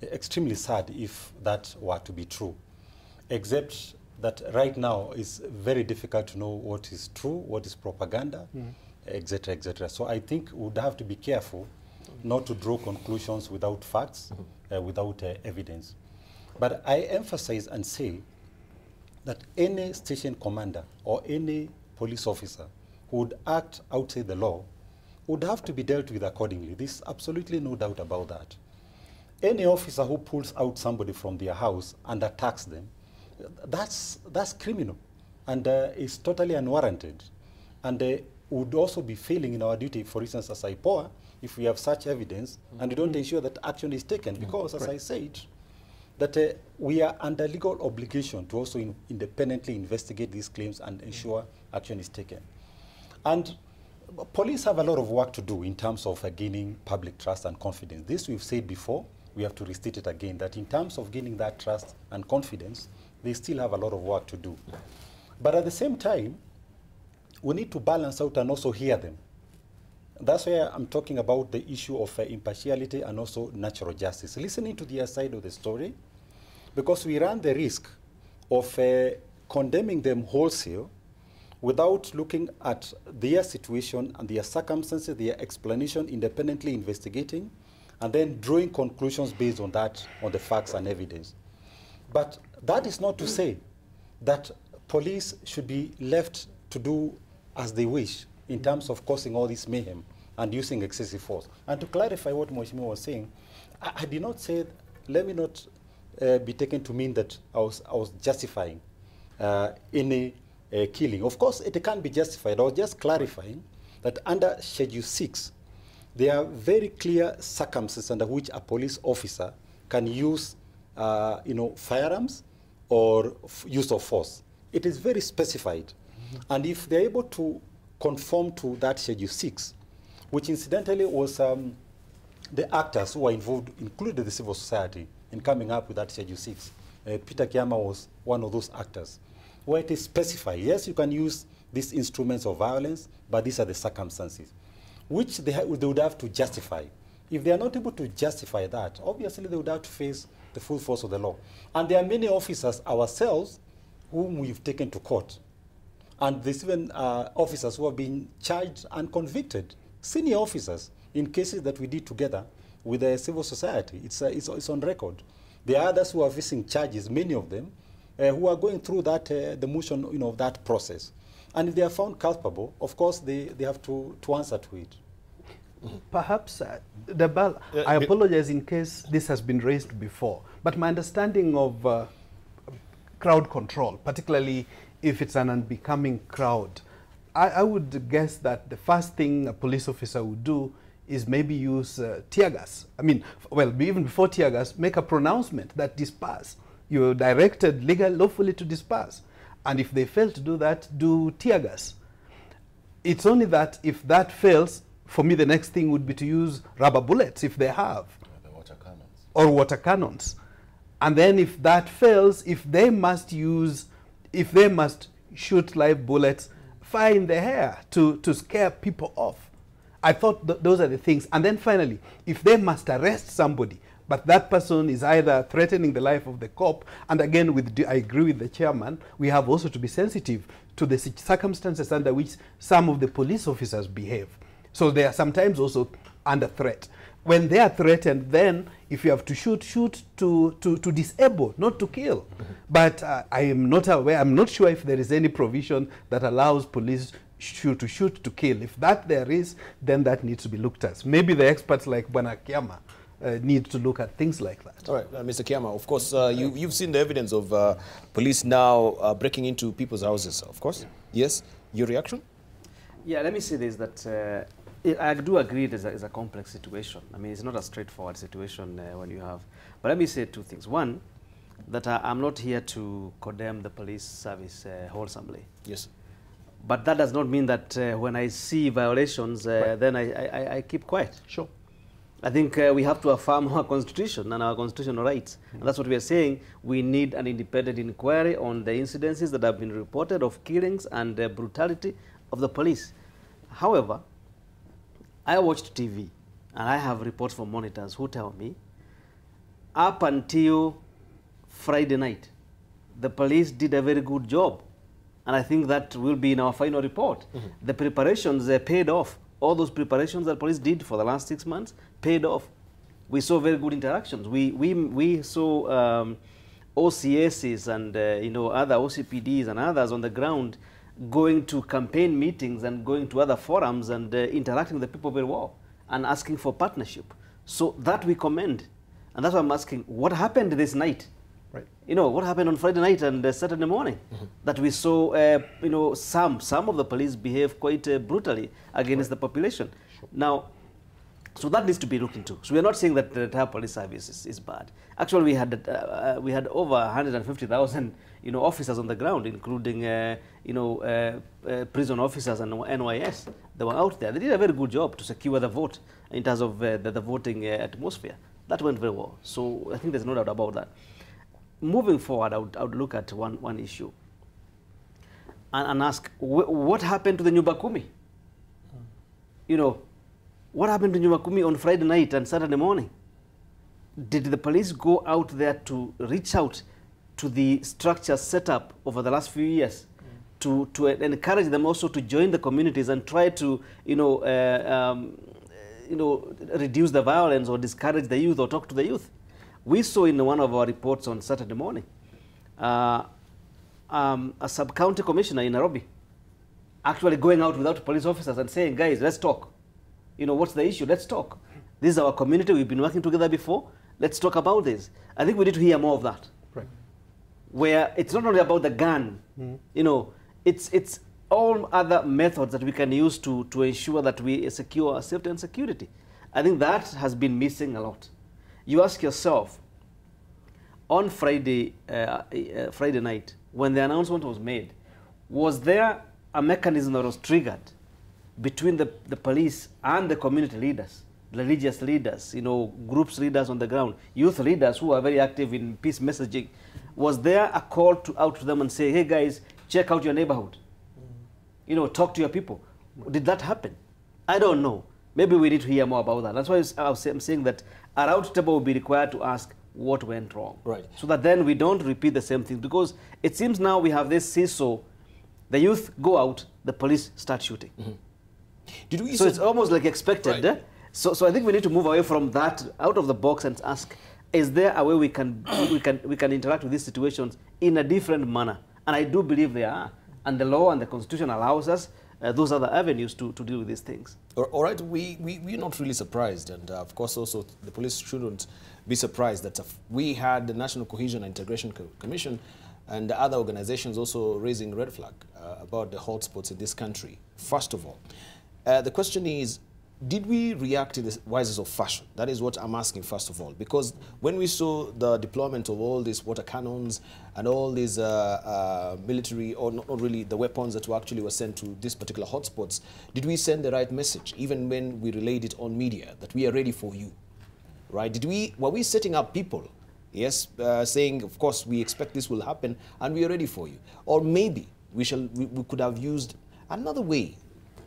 extremely sad if that were to be true, except that right now it's very difficult to know what is true, what is propaganda, etc., etc. So I think we would have to be careful not to draw conclusions without facts, without evidence. But I emphasize and say that any station commander or any police officer who would act outside the law would have to be dealt with accordingly. There's absolutely no doubt about that. Any officer who pulls out somebody from their house and attacks them, that's criminal, and is totally unwarranted, and would also be failing in our duty, for instance, as IPOA, if we have such evidence and we don't ensure that action is taken, because, as I said, that we are under legal obligation to also independently investigate these claims and ensure action is taken. And police have a lot of work to do in terms of gaining public trust and confidence. This we've said before, we have to restate it again, that in terms of gaining that trust and confidence, they still have a lot of work to do. But at the same time, we need to balance out and also hear them. That's why I'm talking about the issue of impartiality and also natural justice. Listening to their side of the story, because we run the risk of condemning them wholesale without looking at their situation and their circumstances, their explanation, independently investigating, and then drawing conclusions based on that, on the facts and evidence. But that is not to say that police should be left to do as they wish in terms of causing all this mayhem and using excessive force. And to clarify what Mheshimiwa was saying, I did not say, let me not be taken to mean that I was justifying any killing. Of course, it can be justified. I was just clarifying that under Schedule 6, there are very clear circumstances under which a police officer can use firearms or use of force. It is very specified. And if they're able to conform to that Schedule 6, which incidentally was the actors who were involved, included the civil society, in coming up with that Schedule 6. Peter Kiama was one of those actors, where it is specified, yes, you can use these instruments of violence, but these are the circumstances, which they would have to justify. If they are not able to justify that, obviously they would have to face the full force of the law. And there are many officers ourselves whom we've taken to court. And there's even officers who have been charged and convicted, senior officers, in cases that we did together with the civil society. It's on record. There are others who are facing charges, many of them, who are going through that, the motion of that process. And if they are found culpable, of course, they have to answer to it. Perhaps, Dabal, I apologize in case this has been raised before, but my understanding of crowd control, particularly if it's an unbecoming crowd, I would guess that the first thing a police officer would do is maybe use tear gas. I mean, well, even before tear gas, make a pronouncement that disperse. You're directed lawfully to disperse. And if they fail to do that, do tear gas. It's only that if that fails, for me the next thing would be to use rubber bullets if they have. The water cannons. Or water cannons. And then if that fails, if they must shoot live bullets, fire in the air to scare people off. I thought those are the things. And then finally, if they must arrest somebody, but that person is either threatening the life of the cop, and again, I agree with the chairman, we have also to be sensitive to the circumstances under which some of the police officers behave. So they are sometimes also under threat. When they are threatened, then if you have to shoot to disable, not to kill. But I am not aware, I'm not sure if there is any provision that allows police to shoot to kill. If that there is, then that needs to be looked at. Maybe the experts like Bwana Kiama need to look at things like that. All right, Mr. Kiama, of course, you've seen the evidence of police now breaking into people's houses, of course. Yes, your reaction? Yeah, let me say this, that I do agree it is a complex situation. I mean, it's not a straightforward situation when you have. But let me say two things. One, that I'm not here to condemn the police service wholesomely. Yes. But that does not mean that when I see violations, then I keep quiet. Sure. I think we have to affirm our constitution and our constitutional rights. And that's what we are saying. We need an independent inquiry on the incidences that have been reported of killings and brutality of the police. However, I watched TV and I have reports from monitors who tell me up until Friday night, the police did a very good job. And I think that will be in our final report. The preparations paid off. All those preparations that police did for the last 6 months paid off. We saw very good interactions. We saw OCSs and other OCPDs and others on the ground going to campaign meetings and going to other forums and interacting with the people very well and asking for partnership. So that we commend. And that's why I'm asking, what happened this night? Right. What happened on Friday night and Saturday morning? That we saw, some of the police behave quite brutally against the population. Sure. Now, so that needs to be looked into. So we are not saying that the entire police service is bad. Actually, we had over 150,000 officers on the ground, including prison officers and NYS. They were out there. They did a very good job to secure the vote in terms of the voting atmosphere. That went very well. So I think there's no doubt about that. Moving forward, I would look at one issue and ask, what happened to the Nyumba Kumi? What happened to Nyumba Kumi on Friday night and Saturday morning? Did the police go out there to reach out to the structures set up over the last few years to encourage them also to join the communities and try to, reduce the violence or discourage the youth or talk to the youth. We saw in one of our reports on Saturday morning, a sub-county commissioner in Nairobi actually going out without police officers and saying, guys, let's talk. What's the issue? Let's talk. This is our community. We've been working together before. Let's talk about this. I think we need to hear more of that. Right. Where it's not only about the gun, it's all other methods that we can use to ensure that we secure our safety and security. I think that has been missing a lot. You ask yourself, on Friday night, when the announcement was made, was there a mechanism that was triggered between the police and the community leaders, religious leaders, groups leaders on the ground, youth leaders who are very active in peace messaging? Was there a call out to them and say, hey guys, check out your neighborhood? Talk to your people. Did that happen? I don't know. Maybe we need to hear more about that. That's why I'm saying that a round table will be required to ask what went wrong. Right. So that then we don't repeat the same thing. Because it seems now we have this seesaw. The youth go out, the police start shooting. So it's almost like expected. Right. So I think we need to move away from that, out of the box, and ask, is there a way we can interact with these situations in a different manner? And I do believe there are. And the law and the Constitution allows us those other avenues to deal with these things. All right, we're not really surprised. And of course, also, the police shouldn't be surprised that we had the National Cohesion and Integration Commission and other organizations also raising red flag about the hotspots in this country. First of all, the question is, did we react in the wisest of fashion? That is what I'm asking, first of all. Because when we saw the deployment of all these water cannons and all these military, or not really the weapons that were sent to these particular hotspots, did we send the right message, even when we relayed it on media, that we are ready for you? Right? Were we setting up people, yes, saying, of course, we expect this will happen, and we are ready for you? Or maybe we could have used another way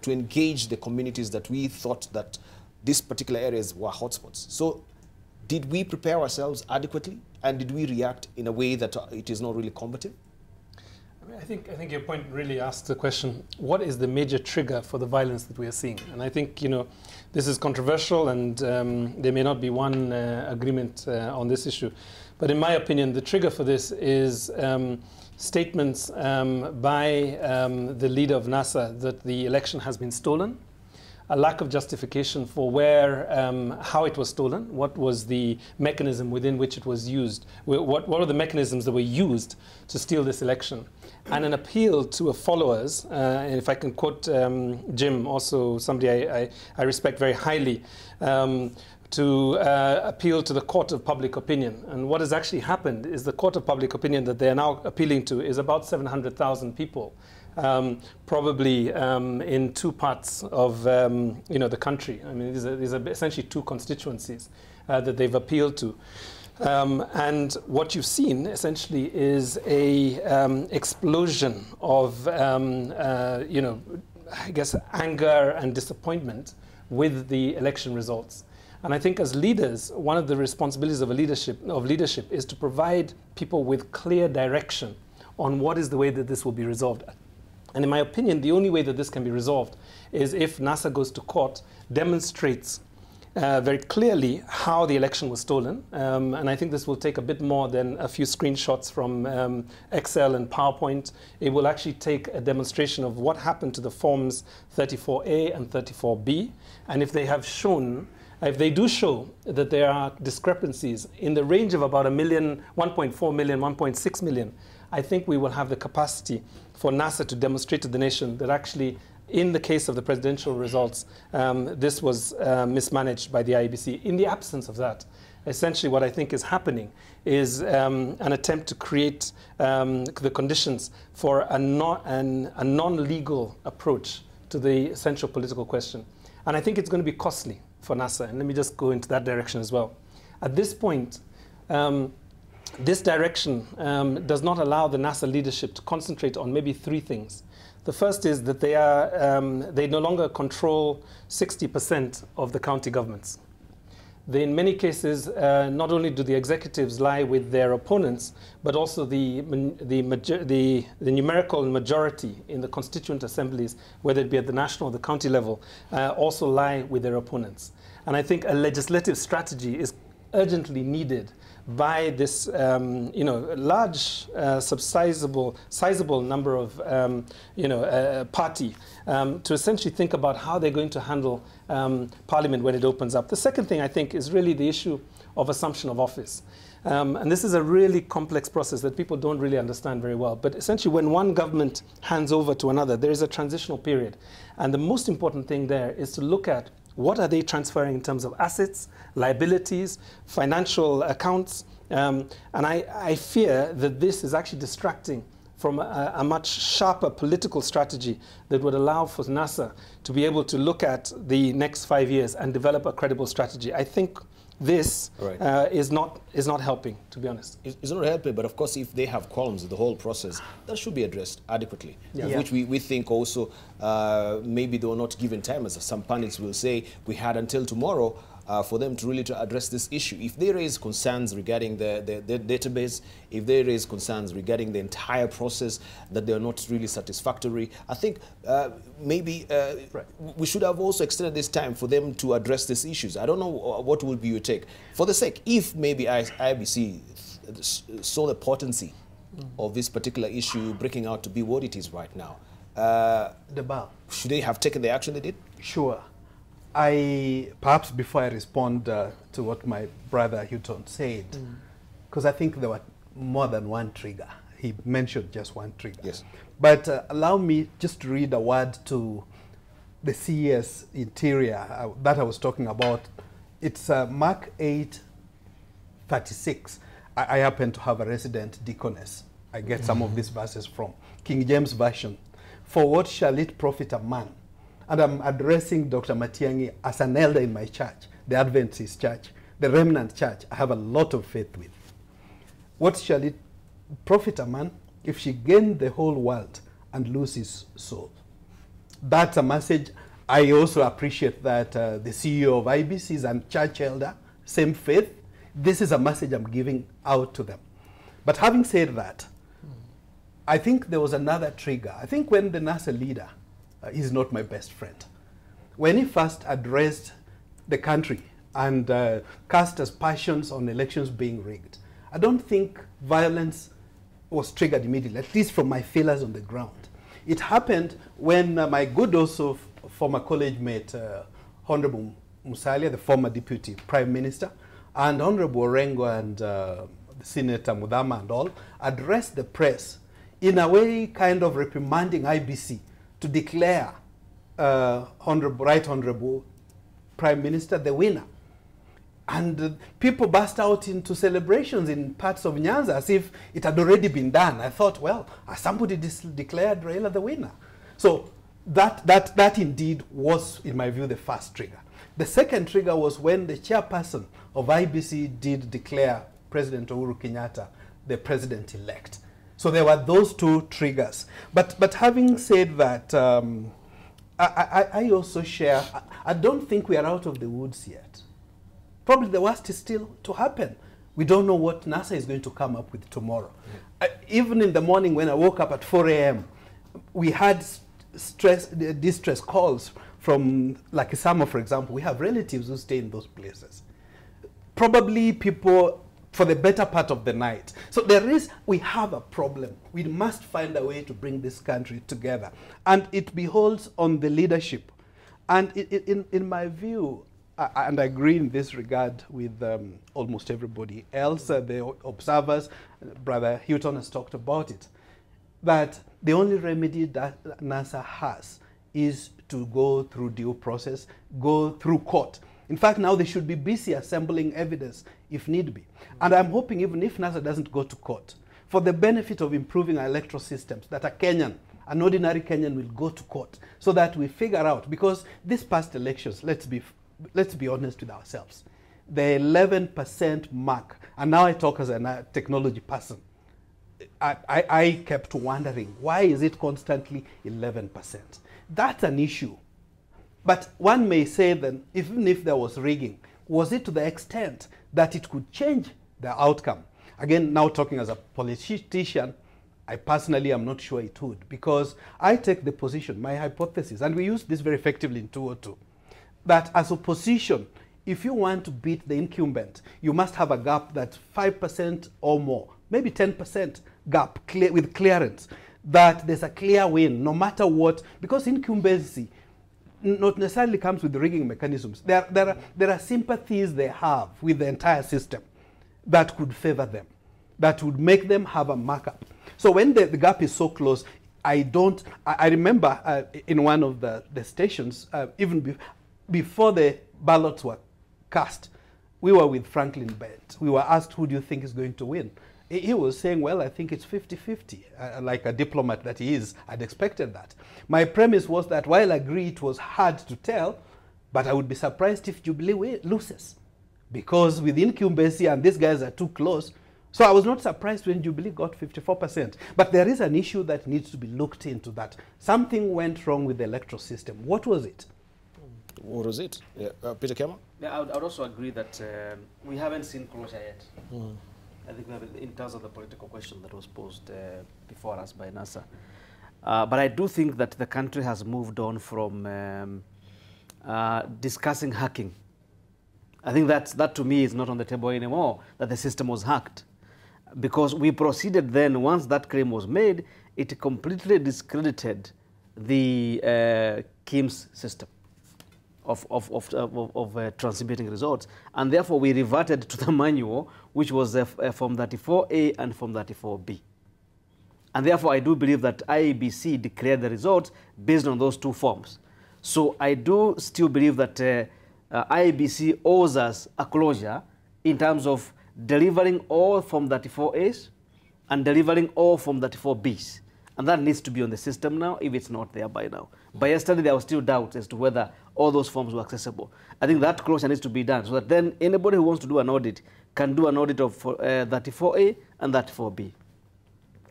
to engage the communities that we thought that these particular areas were hotspots. So did we prepare ourselves adequately, and did we react in a way that it is not really combative? I think your point really asks the question, what is the major trigger for the violence that we are seeing? And I think, this is controversial, and there may not be one agreement on this issue. But in my opinion, the trigger for this is statements by the leader of NASA that the election has been stolen, a lack of justification for how it was stolen, what was the mechanism within which it was used, what are the mechanisms that were used to steal this election, and an appeal to followers, and if I can quote Jim, also somebody I respect very highly, to appeal to the court of public opinion. And what has actually happened is the court of public opinion that they are now appealing to is about 700,000 people, probably in two parts of the country. I mean, these are essentially two constituencies that they've appealed to. And what you've seen essentially is a explosion of, I guess, anger and disappointment with the election results. And I think as leaders, one of the responsibilities of leadership is to provide people with clear direction on what is the way that this will be resolved. And in my opinion, the only way that this can be resolved is if NASA goes to court, demonstrates very clearly how the election was stolen. And I think this will take a bit more than a few screenshots from Excel and PowerPoint. It will actually take a demonstration of what happened to the forms 34A and 34B. And if they have shown, if they do show that there are discrepancies in the range of about 1 million, 1.4 million, 1.6 million, I think we will have the capacity for NASA to demonstrate to the nation that actually, in the case of the presidential results, this was mismanaged by the IEBC. In the absence of that, essentially what I think is happening is an attempt to create the conditions for a non-legal approach to the essential political question. And I think it's going to be costly for NASA. And let me just go into that direction as well. At this point, this direction does not allow the NASA leadership to concentrate on maybe three things. The first is that they no longer control 60% of the county governments. in many cases, not only do the executives lie with their opponents, but also the numerical majority in the constituent assemblies, whether it be at the national or the county level, also lie with their opponents. And I think a legislative strategy is urgently needed by this, large, sizable number of, party to essentially think about how they're going to handle Parliament when it opens up. The second thing, I think, is really the issue of assumption of office. And this is a really complex process that people don't really understand very well. But essentially, when one government hands over to another, there is a transitional period. And the most important thing there is to look at what are they transferring in terms of assets, liabilities, financial accounts. And I fear that this is actually distracting from a much sharper political strategy that would allow for NASA to be able to look at the next 5 years and develop a credible strategy. I think this is not helping, to be honest. It's not helping, but of course, if they have qualms with the whole process, that should be addressed adequately. Yeah. Which we think also maybe they were not given time, as some pundits will say, we had until tomorrow for them to really address this issue. If they raise concerns regarding the database, if they raise concerns regarding the entire process that they are not really satisfactory, I think maybe we should have also extended this time for them to address these issues. I don't know what will be your take. For the sake, if maybe IBC saw the potency of this particular issue breaking out to be what it is right now, should they have taken the action they did? Sure. Perhaps before I respond to what my brother Houghton said, because I think there were more than one trigger. He mentioned just one trigger. Yes. But allow me just to read a word to the CES interior that I was talking about. It's Mark 8:36. I happen to have a resident deaconess. I get some of these verses from King James Version. For what shall it profit a man? And I'm addressing Dr. Matiang'i as an elder in my church, the Adventist church, the remnant church. I have a lot of faith with. What shall it profit a man if she gain the whole world and lose his soul? That's a message. I also appreciate that the CEO of IBC is a church elder, same faith. This is a message I'm giving out to them. But having said that, I think there was another trigger. I think when the NASA leader, he's not my best friend, when he first addressed the country and cast aspersions on elections being rigged, I don't think violence was triggered immediately, at least from my feelers on the ground. It happened when my good also former college mate, Honorable Musalia, the former Deputy Prime Minister, and Honorable Orengo and Senator Mudama and all, addressed the press in a way kind of reprimanding IBC to declare Right Honorable Prime Minister the winner. And people burst out into celebrations in parts of Nyanza as if it had already been done. I thought, well, somebody declared Raila the winner. So that indeed was, in my view, the first trigger. The second trigger was when the chairperson of IBC did declare President Uhuru Kenyatta the president-elect. So there were those two triggers. But having said that, I also share, I don't think we are out of the woods yet. Probably the worst is still to happen. We don't know what NASA is going to come up with tomorrow. Even in the morning when I woke up at 4 a.m., we had distress calls from Lakisama, for example. We have relatives who stay in those places. Probably people for the better part of the night. So we have a problem. We must find a way to bring this country together. And it beholds on the leadership. And in my view, and I agree in this regard with almost everybody else, the observers, Brother Houghton has talked about it, that the only remedy that NASA has is to go through due process, go through court. In fact, now they should be busy assembling evidence if need be. And I'm hoping even if NASA doesn't go to court, for the benefit of improving our electoral systems, that an ordinary Kenyan will go to court so that we figure out, because these past elections, let's be honest with ourselves, the 11% mark, and now I talk as a technology person, I kept wondering, why is it constantly 11%? That's an issue. But one may say then, even if there was rigging, Was it to the extent that it could change the outcome? Again, now talking as a politician, I personally am not sure it would, because I take the position, my hypothesis, and we use this very effectively in 202, that as opposition, if you want to beat the incumbent, you must have a gap that's 5% or more, maybe 10% gap with clearance, that there's a clear win no matter what, because incumbency not necessarily comes with the rigging mechanisms. There are sympathies they have with the entire system that could favor them, that would make them have a markup. So when the gap is so close, I remember in one of the stations, even before the ballots were cast, we were with Franklin Bent. We were asked, who do you think is going to win? He was saying, well, I think it's 50-50. Like a diplomat that he is, I'd expected that. My premise was that while I agree it was hard to tell, but I would be surprised if Jubilee loses. Because with incumbency and these guys are too close, so I was not surprised when Jubilee got 54%. But there is an issue that needs to be looked into, that something went wrong with the electoral system. What was it? What was it? Yeah. Peter Kema? Yeah, I would also agree that we haven't seen closure yet. I think we have, in terms of the political question that was posed before us by NASA. But I do think that the country has moved on from discussing hacking. I think that to me is not on the table anymore, that the system was hacked. Because we proceeded then, once that claim was made, it completely discredited the KIMS system of transmitting results. And therefore, we reverted to the manual, which was Form 34A and Form 34B. And therefore, I do believe that IEBC declared the results based on those two forms. So I do still believe that IEBC owes us a closure in terms of delivering all Form 34As and delivering all Form 34Bs. And that needs to be on the system now, if it's not there by now. By yesterday, there was still doubt as to whether all those forms were accessible. I think that closure needs to be done, so that then anybody who wants to do an audit can do an audit of 34A and 34B.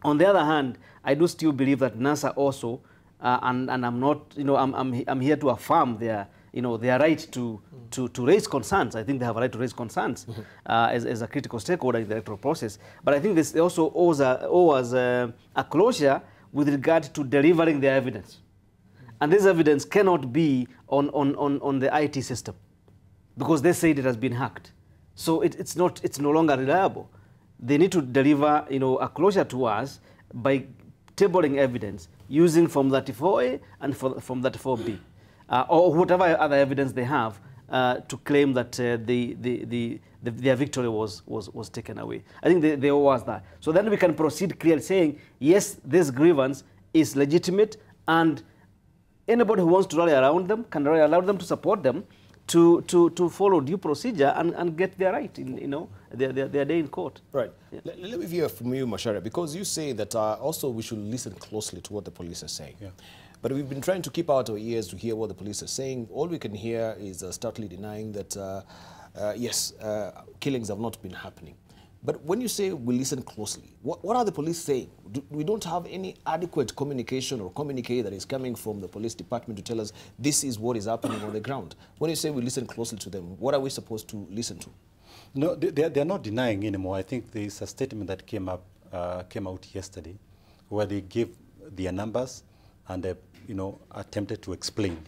On the other hand, I do still believe that NASA also, and I'm not, I'm here to affirm their right to raise concerns. I think they have a right to raise concerns as a critical stakeholder in the electoral process. But I think this also owes us a closure with regard to delivering their evidence. And this evidence cannot be on the IT system, because they said it has been hacked. So it's no longer reliable. They need to deliver a closure to us by tabling evidence using Form 34A and Form 34B. Or whatever other evidence they have to claim that their victory was taken away. I think they owe us that. So then we can proceed clearly saying, yes, this grievance is legitimate, and anybody who wants to rally around them can rally around them to support them to follow due procedure and get their right, their day in court. Right. Yeah. Let me hear from you, Macharia, because you say that also we should listen closely to what the police are saying. Yeah. But we've been trying to keep out our ears to hear what the police are saying. All we can hear is stoutly denying that, yes, killings have not been happening. But when you say we listen closely, what are the police saying? We don't have any adequate communication or communique that is coming from the police department to tell us this is what is happening on the ground. When you say we listen closely to them, what are we supposed to listen to? No, they're not denying anymore. I think there's a statement that came out yesterday where they gave their numbers and attempted to explain.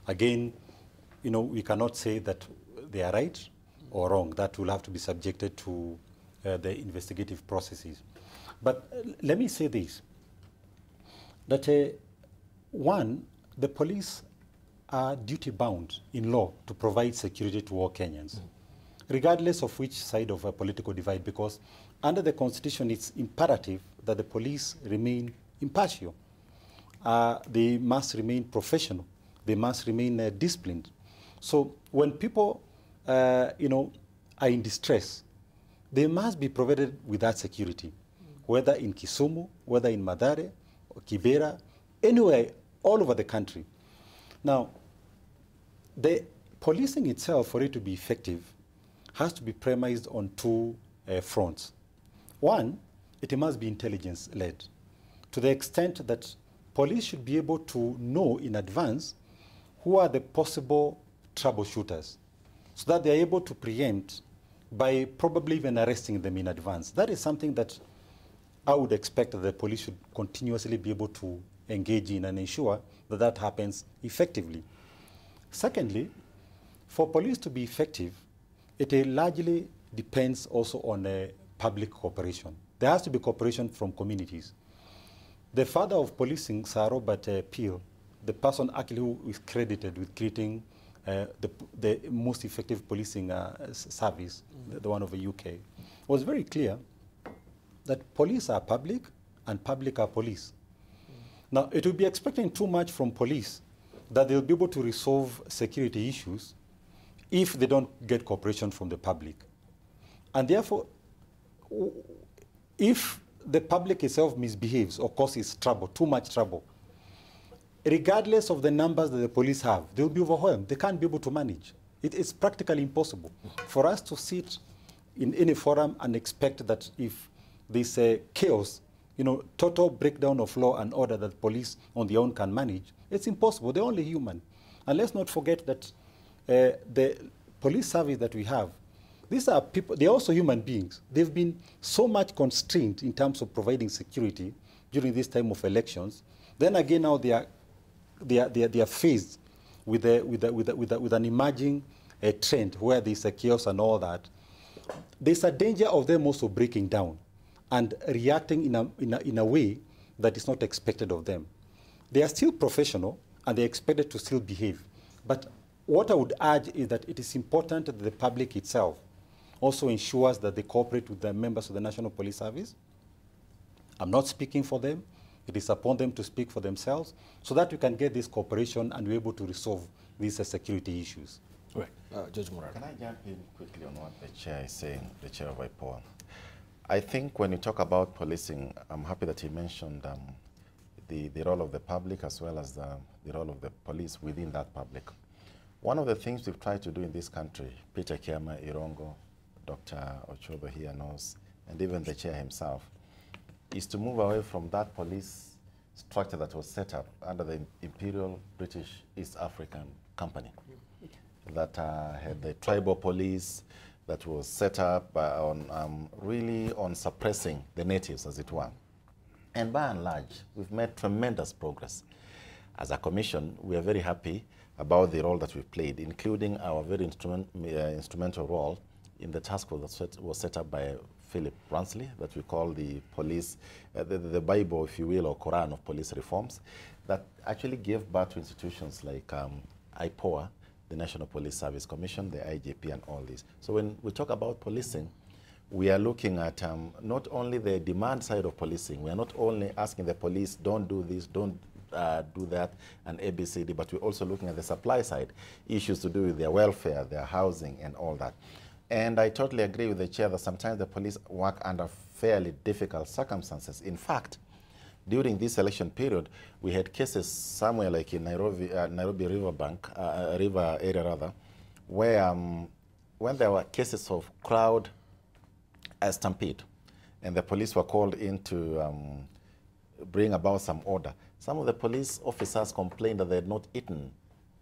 Again, we cannot say that they are right or wrong. That will have to be subjected to the investigative processes. But let me say this, that one, the police are duty-bound in law to provide security to all Kenyans, regardless of which side of a political divide, because under the Constitution, it's imperative that the police remain impartial. They must remain professional. They must remain disciplined. So when people, are in distress, they must be provided with that security, whether in Kisumu, whether in Mathare, or Kibera, anywhere, all over the country. Now, the policing itself, for it to be effective, has to be premised on two fronts. One, it must be intelligence-led, to the extent that police should be able to know in advance who are the possible troubleshooters. so that they're able to preempt by probably even arresting them in advance. That is something that I would expect that the police should continuously be able to engage in and ensure that that happens effectively. Secondly, for police to be effective, it largely depends also on public cooperation. There has to be cooperation from communities. The father of policing, Sir Robert Peel, the person actually who is credited with creating the most effective policing service, the one of the UK, was very clear that police are public and public are police. Now, it would be expecting too much from police that they'll be able to resolve security issues if they don't get cooperation from the public. And therefore, if the public itself misbehaves or causes trouble, too much trouble, regardless of the numbers that the police have, they'll be overwhelmed. They can't be able to manage. It's practically impossible for us to sit in any forum and expect that if there's chaos, total breakdown of law and order that police on their own can manage, it's impossible. They're only human. And let's not forget that the police service that we have, these are people, they're also human beings. They've been so much constrained in terms of providing security during this time of elections. Then again, now they are faced with an emerging trend where there's a chaos and all that. There's a danger of them also breaking down and reacting in a way that is not expected of them. They are still professional and they're expected to still behave. But what I would urge is that it is important that the public itself also ensures that they cooperate with the members of the National Police Service. I'm not speaking for them. It is upon them to speak for themselves so that we can get this cooperation and be able to resolve these security issues. Right. Judge Morar. Can I jump in quickly on what the chair is saying, the chair of IPOA? I think when you talk about policing, I'm happy that he mentioned the role of the public as well as the role of the police within that public. One of the things we've tried to do in this country, Peter Kiama, Irongo, Dr. Ochodo here knows, and even the chair himself, is to move away from that police structure that was set up under the Imperial British East African Company that had the tribal police that was set up really on suppressing the natives, as it were. And by and large, we've made tremendous progress. As a commission, we are very happy about the role that we've played, including our very instrumental role in the task force that was set up by Philip Ransley, that we call the police, the Bible, if you will, or Quran of police reforms, that actually gave birth to institutions like IPOA, the National Police Service Commission, the IGP, and all this. So when we talk about policing, we are looking at not only the demand side of policing, we are not only asking the police, don't do this, don't do that, and ABCD, but we're also looking at the supply side, issues to do with their welfare, their housing, and all that. And I totally agree with the chair that sometimes the police work under fairly difficult circumstances. In fact, during this election period, we had cases somewhere like in Nairobi river area rather, where when there were cases of crowd stampede, and the police were called in to bring about some order. Some of the police officers complained that they had not eaten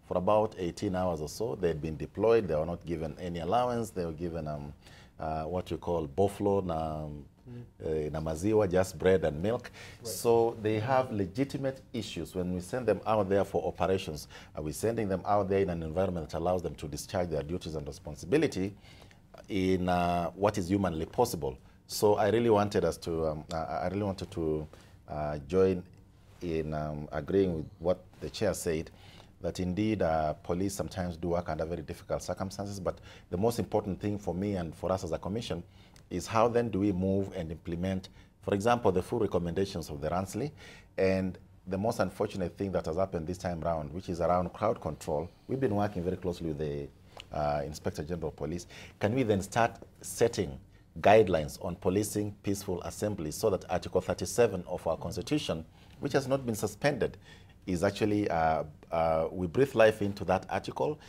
for about 18 hours or so. They had been deployed. They were not given any allowance. They were given what you call buffalo, namaziwa, just bread and milk. Right. So they have legitimate issues. When we send them out there for operations, are we sending them out there in an environment that allows them to discharge their duties and responsibility in what is humanly possible? So I really wanted us to, join in agreeing with what the chair said, that indeed police sometimes do work under very difficult circumstances, but the most important thing for me and for us as a commission is how then do we move and implement, for example, the full recommendations of the Ransley. And the most unfortunate thing that has happened this time around, which is around crowd control, we've been working very closely with the Inspector General of Police. Can we then start setting guidelines on policing peaceful assemblies so that Article 37 of our Constitution, which has not been suspended, is actually, we breathe life into that article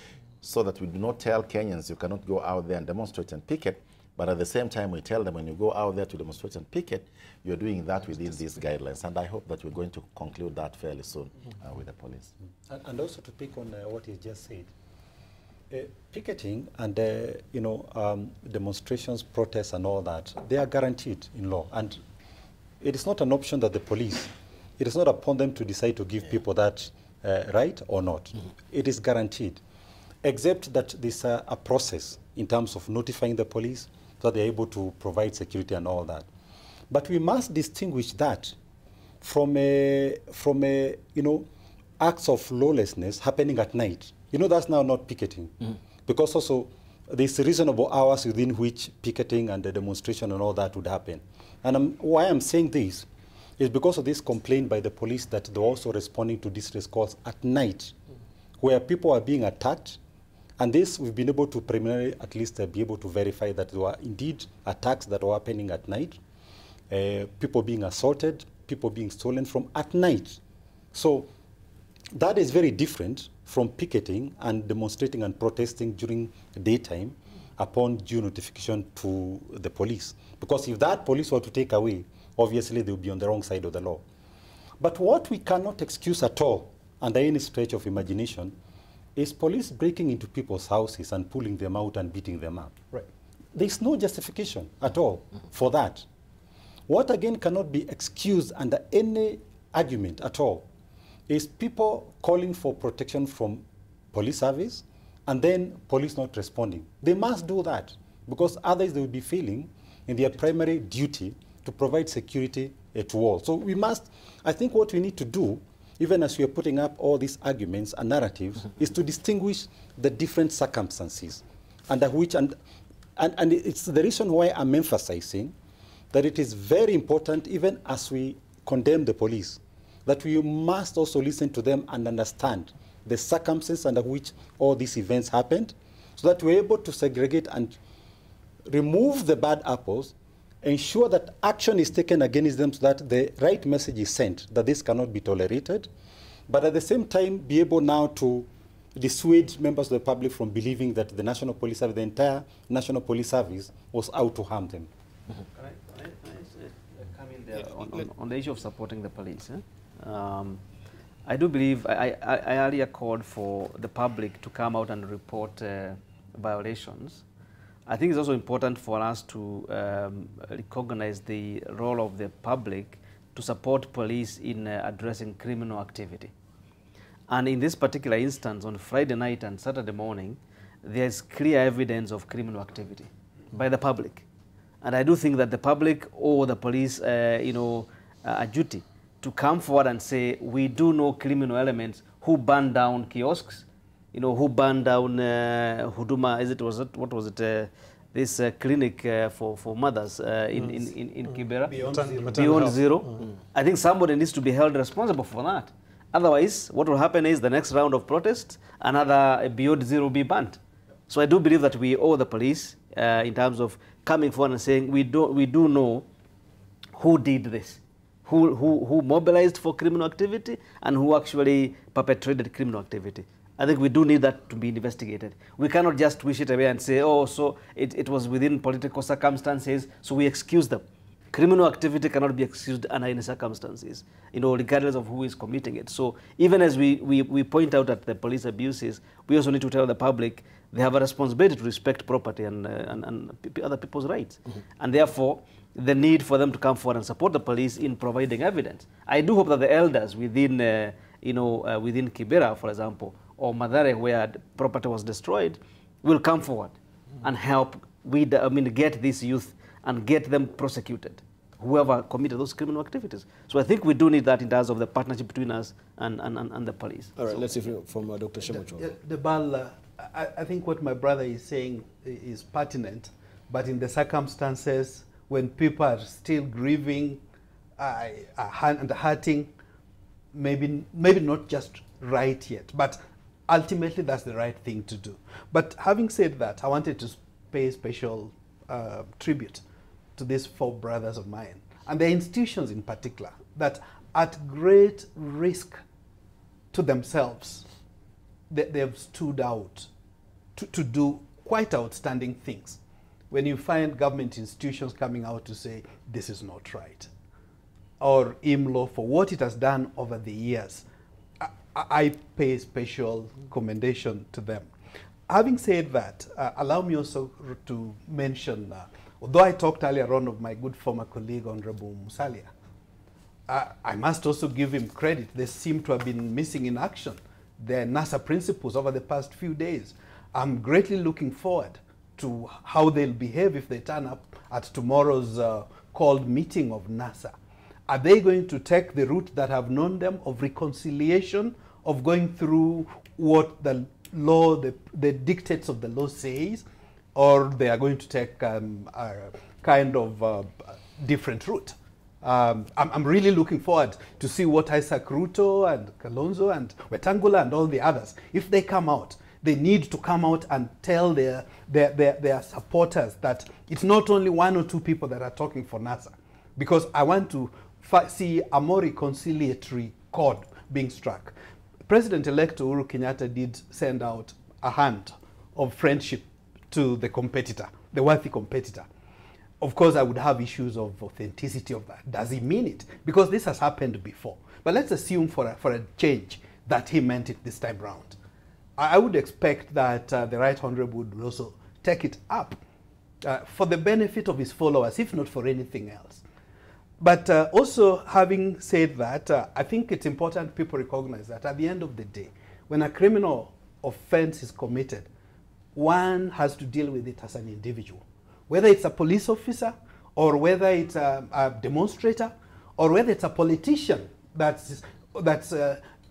so that we do not tell Kenyans you cannot go out there and demonstrate and picket, but at the same time we tell them when you go out there to demonstrate and picket, you're doing that within these guidelines. And I hope that we're going to conclude that fairly soon with the police. And also to pick on what you just said, Picketing and demonstrations, protests, and all that, they are guaranteed in law, and it is not an option that the police. It is not upon them to decide to give people that right or not. It is guaranteed, except that there's a process in terms of notifying the police so that they're able to provide security and all that. But we must distinguish that from acts of lawlessness happening at night. That's now not picketing. Because also there's reasonable hours within which picketing and the demonstration and all that would happen. And why I'm saying this is because of this complaint by the police that they're also responding to distress calls at night, where people are being attacked. And this, we've been able to preliminarily at least be able to verify that there were indeed attacks that were happening at night, people being assaulted, people being stolen from at night. So that is very different from picketing and demonstrating and protesting during the daytime upon due notification to the police. Because if that police were to take away, obviously they would be on the wrong side of the law. But what we cannot excuse at all, under any stretch of imagination, is police breaking into people's houses and pulling them out and beating them up. Right. There's no justification at all for that. What again cannot be excused under any argument at all is people calling for protection from police service and then police not responding. They must do that because otherwise they will be failing in their primary duty to provide security to all. So we must, I think what we need to do, even as we are putting up all these arguments and narratives, is to distinguish the different circumstances under which, and it's the reason why I'm emphasizing that it is very important, even as we condemn the police, that we must also listen to them and understand the circumstances under which all these events happened, so that we're able to segregate and remove the bad apples, ensure that action is taken against them so that the right message is sent, that this cannot be tolerated, but at the same time be able now to dissuade members of the public from believing that the National Police Service, the entire National Police Service, was out to harm them. Can I come in there on the issue of supporting the police? I do believe I earlier called for the public to come out and report violations. I think it's also important for us to recognize the role of the public to support police in addressing criminal activity. And in this particular instance, on Friday night and Saturday morning, there's clear evidence of criminal activity by the public. And I do think that the public or the police, a duty to come forward and say, we do know criminal elements who burned down kiosks, who burned down Huduma, this clinic for mothers in Kibera, Beyond Zero. I think somebody needs to be held responsible for that. Otherwise, what will happen is the next round of protest, another Beyond Zero will be banned. So I do believe that we owe the police in terms of coming forward and saying, we do know who did this, who mobilized for criminal activity and who actually perpetrated criminal activity. I think we do need that to be investigated. We cannot just wish it away and say, oh, so it was within political circumstances, so we excuse them. Criminal activity cannot be excused under any circumstances, regardless of who is committing it. So even as we point out at the police abuses, we also need to tell the public they have a responsibility to respect property and other people's rights. And therefore, the need for them to come forward and support the police in providing evidence. I do hope that the elders within, within Kibera, for example, or Mathare, where the property was destroyed, will come forward and help get these youth and get them prosecuted, whoever committed those criminal activities. So I think we do need that in terms of the partnership between us and the police. All right, let's hear from Dr. Shemocho. Debal, I think what my brother is saying is pertinent, but in the circumstances when people are still grieving and hurting, maybe not just right yet, but ultimately that's the right thing to do. But having said that, I wanted to pay special tribute to these 4 brothers of mine, and their institutions in particular, that at great risk to themselves, they have stood out to do quite outstanding things. When you find government institutions coming out to say, this is not right, or IMLO for what it has done over the years, I pay special commendation to them. having said that, allow me also to mention, although I talked earlier on of my good former colleague, Honorable Musalia, I must also give him credit. They seem to have been missing in action their NASA principles over the past few days. I'm greatly looking forward to how they'll behave if they turn up at tomorrow's called meeting of NASA. Are they going to take the route that have known them of reconciliation, of going through what the law, the dictates of the law says, or they are going to take a kind of different route? I'm really looking forward to see what Isaac Ruto and Kalonzo and Wetangula and all the others, if they come out, they need to come out and tell their supporters that it's not only 1 or 2 people that are talking for NASA. Because I want to see a more reconciliatory chord being struck. President-elect Uhuru Kenyatta did send out a hand of friendship to the competitor, the worthy competitor. Of course, I would have issues of authenticity of that. Does he mean it? Because this has happened before. But let's assume for a change that he meant it this time round. I would expect that the Right Honorable would also take it up for the benefit of his followers, if not for anything else. But also, having said that, I think it's important people recognize that at the end of the day, when a criminal offense is committed, one has to deal with it as an individual. Whether it's a police officer, or whether it's a demonstrator, or whether it's a politician that's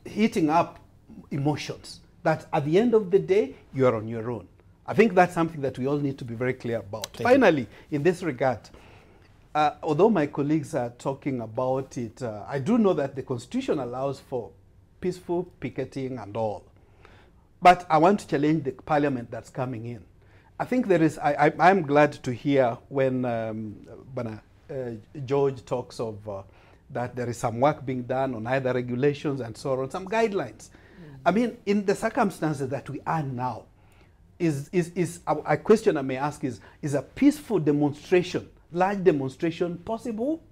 heating up emotions, that at the end of the day, you are on your own. I think that's something that we all need to be very clear about. Finally, in this regard, although my colleagues are talking about it, I do know that the Constitution allows for peaceful picketing and all. But I want to challenge the parliament that's coming in. I think there is, I'm glad to hear when George talks of that there is some work being done on either regulations and so on, some guidelines. I mean, in the circumstances that we are now, a question I may ask is a peaceful demonstration, large demonstration possible?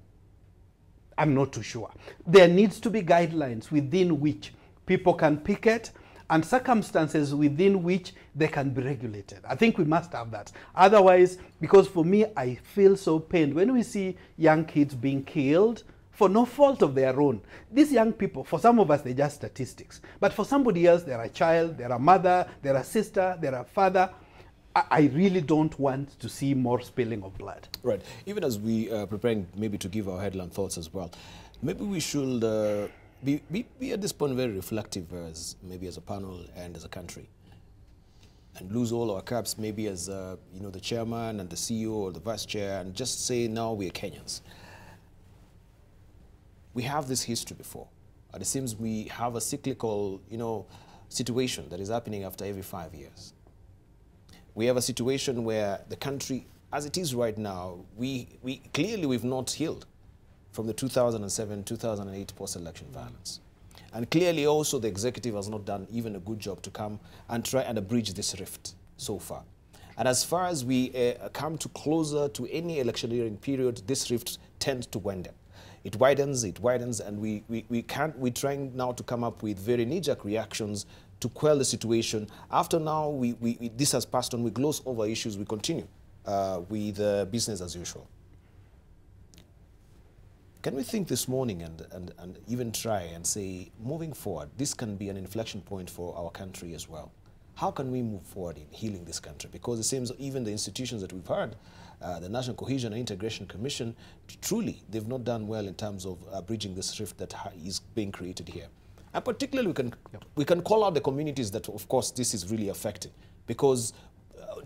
I'm not too sure. There needs to be guidelines within which people can picket and circumstances within which they can be regulated. I think we must have that. Otherwise, because for me, I feel so pained when we see young kids being killed for no fault of their own. These young people, for some of us, they're just statistics. But for somebody else, they're a child, they're a mother, they're a sister, they're a father. I really don't want to see more spilling of blood. Right. Even as we are preparing maybe to give our headline thoughts as well, maybe we should be at this point very reflective as maybe as a panel and as a country, and lose all our caps maybe as you know, the chairman and the CEO or the vice chair, and just say now we are Kenyans. We have this history before, and it seems we have a cyclical, you know, situation that is happening after every 5 years. We have a situation where the country, as it is right now, we've not healed from the 2007-2008 post-election violence. And clearly also the executive has not done even a good job to come and try and bridge this rift so far. And as far as we come to closer to any electioneering period, this rift tends to widen. It widens, and we're trying now to come up with very knee-jerk reactions to quell the situation. After now, this has passed on, we gloss over issues, we continue with business as usual. Can we think this morning and even try and say, moving forward, this can be an inflection point for our country as well? How can we move forward in healing this country? Because it seems even the institutions that we've heard, the National Cohesion and Integration Commission, truly, they've not done well in terms of bridging this rift that is being created here. And particularly, we can call out the communities that, of course, this is really affecting, because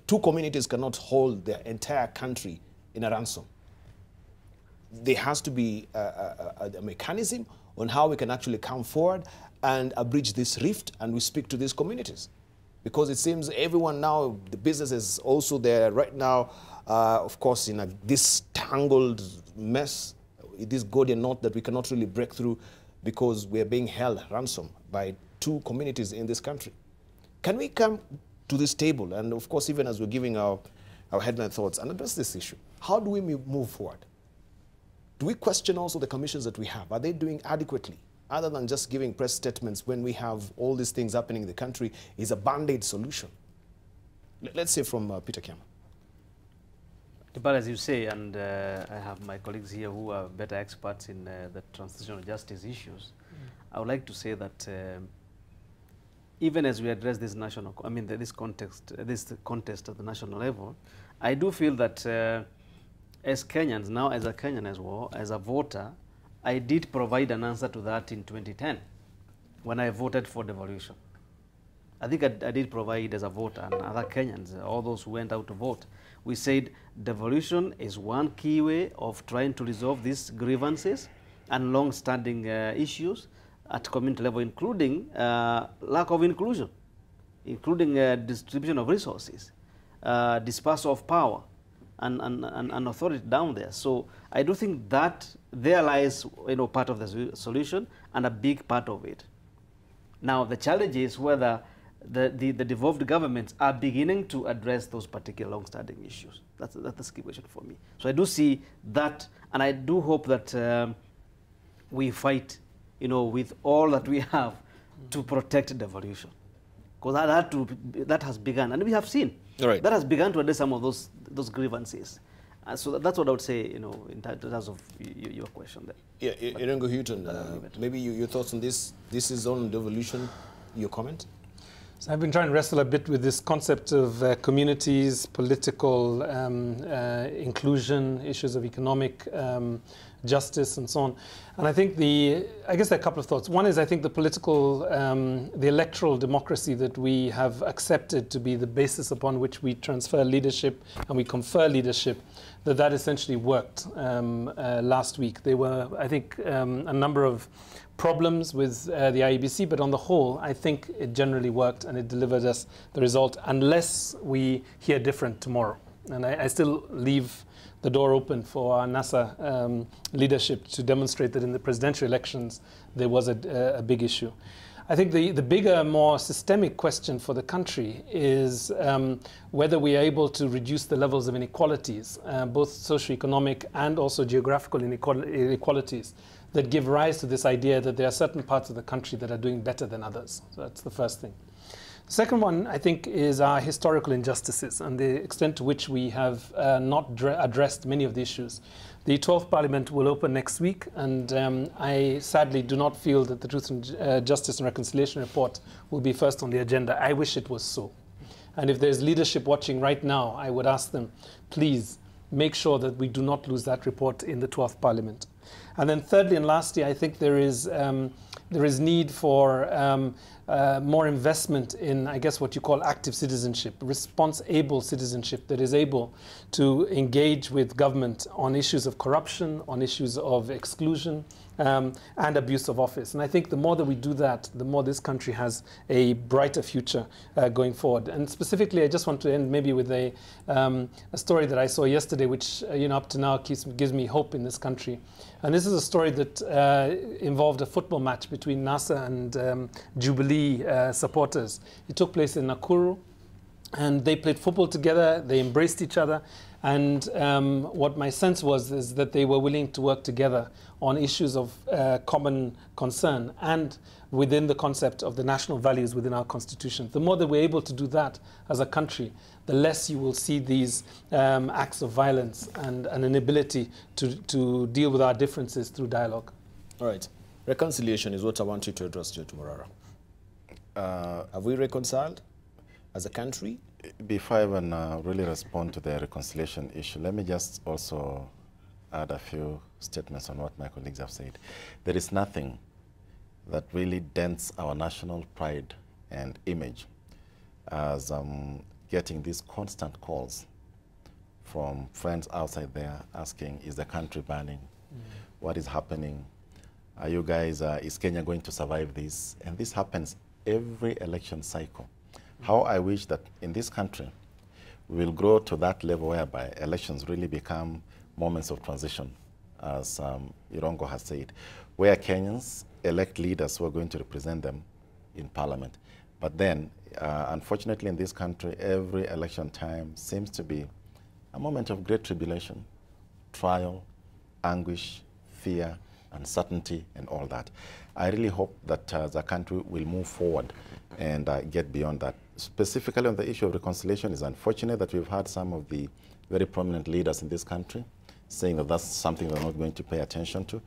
2 communities cannot hold their entire country in a ransom. There has to be a mechanism on how we can actually come forward and bridge this rift, and we speak to these communities. Because it seems everyone now, the businesses also there right now, of course, in this tangled mess, this Gordian knot that we cannot really break through because we are being held ransom by 2 communities in this country. Can we come to this table, and of course, even as we're giving our headline thoughts, and address this issue? How do we move forward? Do we question also the commissions that we have? Are they doing adequately? Other than just giving press statements when we have all these things happening in the country is a band-aid solution. Let's say from Peter Kiam. But as you say, and I have my colleagues here who are better experts in the transitional justice issues, I would like to say that even as we address this this contest at the national level, I do feel that as Kenyans, now as a Kenyan as well, as a voter, I did provide an answer to that in 2010 when I voted for devolution. I think I did provide as a voter, and other Kenyans, all those who went out to vote, we said devolution is one key way of trying to resolve these grievances and long-standing issues at community level, including lack of inclusion, including distribution of resources, dispersal of power, and authority down there. So I do think that there lies, part of the solution and a big part of it. Now the challenge is whether the devolved governments are beginning to address those particular long-standing issues. That's the key question for me. So I do see that, and I do hope that we fight, with all that we have to protect devolution, because that has begun, and we have seen that has begun to address some of those grievances. So that's what I would say, in terms of your question there. Yeah, Irengo Houghton, maybe your thoughts on this. This is on devolution. Your comment? So I've been trying to wrestle a bit with this concept of communities, political inclusion, issues of economic justice, and so on. And I think I guess there are a couple of thoughts. One is, I think the political, the electoral democracy that we have accepted to be the basis upon which we transfer leadership and we confer leadership, that essentially worked last week. There were, I think, a number of problems with the IEBC, but on the whole, I think it generally worked and it delivered us the result, unless we hear different tomorrow. And I still leave the door open for our NASA leadership to demonstrate that in the presidential elections there was a big issue. I think the bigger, more systemic question for the country is whether we are able to reduce the levels of inequalities, both socioeconomic and also geographical inequalities, that give rise to this idea that there are certain parts of the country that are doing better than others. So that's the first thing. The second one, I think, is our historical injustices and the extent to which we have not addressed many of the issues. The 12th Parliament will open next week, and I sadly do not feel that the Truth and Justice and Reconciliation report will be first on the agenda. I wish it was so. And if there's leadership watching right now, I would ask them, please make sure that we do not lose that report in the 12th Parliament. And then thirdly and lastly, I think there is need for more investment in, I guess, what you call active citizenship, response-able citizenship that is able to engage with government on issues of corruption, on issues of exclusion, and abuse of office. And I think the more that we do that, the more this country has a brighter future going forward. And specifically, I just want to end maybe with a story that I saw yesterday, which up to now gives me hope in this country. And this is a story that involved a football match between NASA and Jubilee supporters. It took place in Nakuru, and they played football together, they embraced each other, and what my sense was is that they were willing to work together on issues of common concern and within the concept of the national values within our constitution. The more that we're able to do that as a country, the less you will see these acts of violence and an inability to deal with our differences through dialogue. All right. Reconciliation is what I want you to address, Joe Morara. Have we reconciled as a country? Before I even really respond to the reconciliation issue, let me just also add a few statements on what my colleagues have said. There is nothing that really dents our national pride and image as getting these constant calls from friends outside there asking, is the country burning? What is happening? Are you guys, is Kenya going to survive this? And this happens every election cycle. How I wish that in this country, we will grow to that level whereby elections really become moments of transition, as Irongo has said, where Kenyans elect leaders who are going to represent them in parliament. But then, unfortunately in this country, every election time seems to be a moment of great tribulation, trial, anguish, fear, uncertainty, and all that. I really hope that the country will move forward and get beyond that. specifically on the issue of reconciliation, it's unfortunate that we've had some of the very prominent leaders in this country saying that that's something they're not going to pay attention to.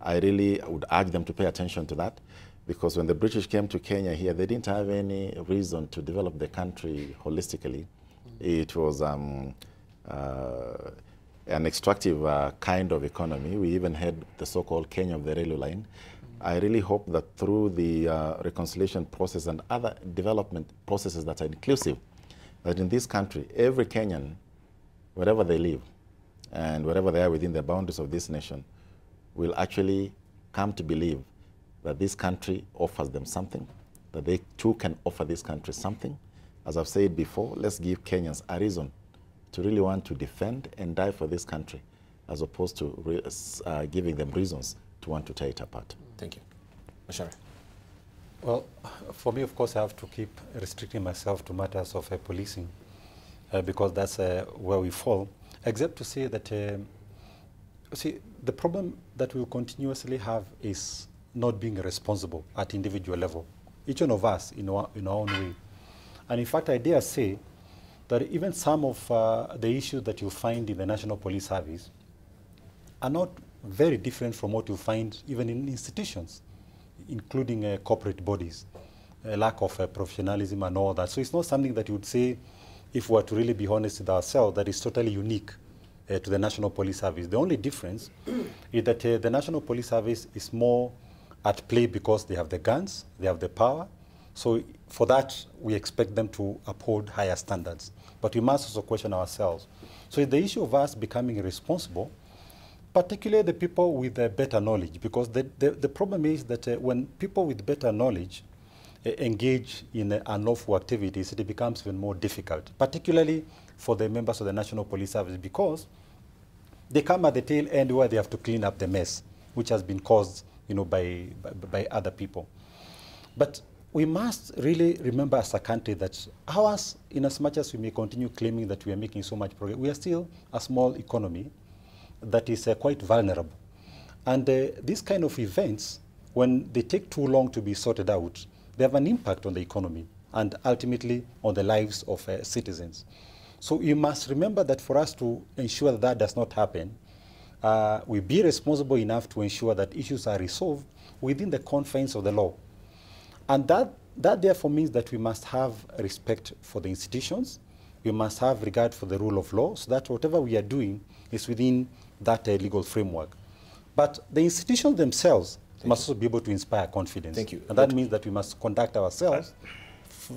I really would urge them to pay attention to that, because when the British came to Kenya here, they didn't have any reason to develop the country holistically. It was an extractive kind of economy. We even had the so-called Kenya of the railway line. I really hope that through the reconciliation process and other development processes that are inclusive, that in this country, every Kenyan, wherever they live, and wherever they are within the boundaries of this nation, will actually come to believe that this country offers them something, that they too can offer this country something. As I've said before, let's give Kenyans a reason to really want to defend and die for this country, as opposed to giving them reasons to want to tear it apart. Thank you. Mashara. Well, for me, of course, I have to keep restricting myself to matters of policing, because that's where we fall, except to say that, see, the problem that we will continuously have is not being responsible at individual level, each one of us in our own way. And in fact, I dare say that even some of the issues that you find in the National Police Service are not very different from what you find even in institutions, including corporate bodies, a lack of professionalism and all that. So it's not something that you would say, if we were to really be honest with ourselves, that is totally unique to the National Police Service. The only difference is that the National Police Service is more at play because they have the guns, they have the power. So for that, we expect them to uphold higher standards. But we must also question ourselves. So it's the issue of us becoming responsible, particularly the people with better knowledge, because the problem is that when people with better knowledge engage in unlawful activities, it becomes even more difficult, particularly for the members of the National Police Service, because they come at the tail end where they have to clean up the mess, which has been caused, by other people. But we must really remember as a country that ours, in as much as we may continue claiming that we are making so much progress, we are still a small economy that is quite vulnerable. And these kind of events, when they take too long to be sorted out, they have an impact on the economy and ultimately on the lives of citizens. So you must remember that for us to ensure that does not happen, we be responsible enough to ensure that issues are resolved within the confines of the law. And that therefore means that we must have respect for the institutions, we must have regard for the rule of law, so that whatever we are doing is within that legal framework. But the institutions themselves must also be able to inspire confidence. Thank you. And that means that we must conduct ourselves,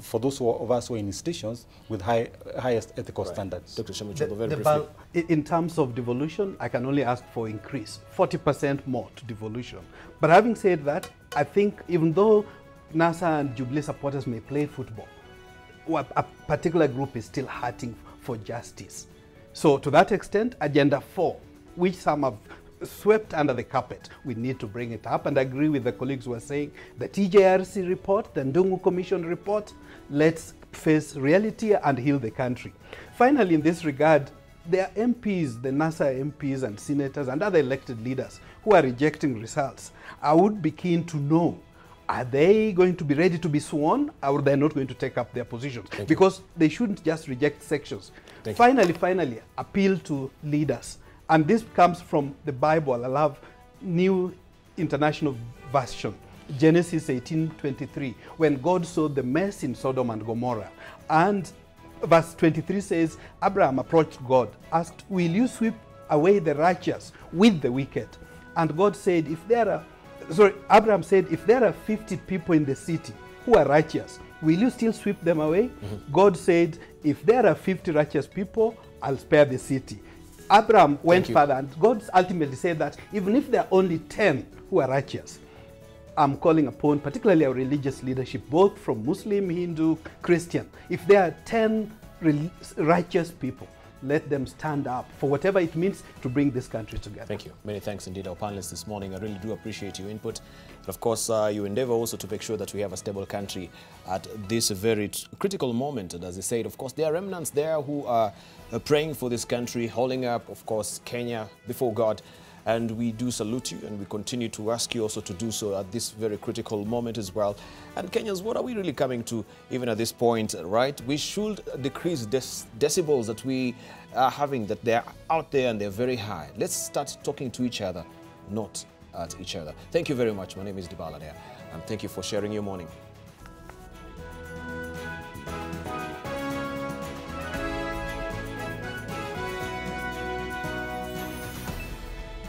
for those of us who are in institutions, with highest ethical standards. Dr. Shamuchogo, very briefly. In terms of devolution, I can only ask for increase, 40% more to devolution. But having said that, I think even though NASA and Jubilee supporters may play football, a particular group is still hurting for justice. So to that extent, Agenda 4, which some have swept under the carpet, we need to bring it up, and agree with the colleagues who are saying the TJRC report, the Ndungu Commission report, let's face reality and heal the country. Finally, in this regard, there are MPs, the NASA MPs and senators and other elected leaders who are rejecting results. I would be keen to know, are they going to be ready to be sworn, or they're not going to take up their positions? Because they shouldn't just reject sections. Finally, appeal to leaders. And this comes from the Bible. I love New International Version, Genesis 18:23, when God saw the mess in Sodom and Gomorrah. And verse 23 says, Abraham approached God, asked, will you sweep away the righteous with the wicked? And God said, Abraham said, if there are 50 people in the city who are righteous, will you still sweep them away? God said, if there are 50 righteous people, I'll spare the city. Abraham went further, and God ultimately said that even if there are only 10 who are righteous, I'm calling upon particularly our religious leadership, both from Muslim, Hindu, Christian. If there are 10 righteous people, let them stand up for whatever it means to bring this country together. Thank you. Many thanks indeed, our panelists this morning. I really do appreciate your input. And of course, you endeavor also to make sure that we have a stable country at this very critical moment. And as I said, of course, there are remnants there who are praying for this country, holding up, of course, Kenya before God. And we do salute you, and we continue to ask you also to do so at this very critical moment as well. And Kenyans, what are we really coming to even at this point, right? We should decrease decibels that we are having, that they're out there and they're very high. Let's start talking to each other, not at each other. Thank you very much. My name is Dibala there, and thank you for sharing your morning.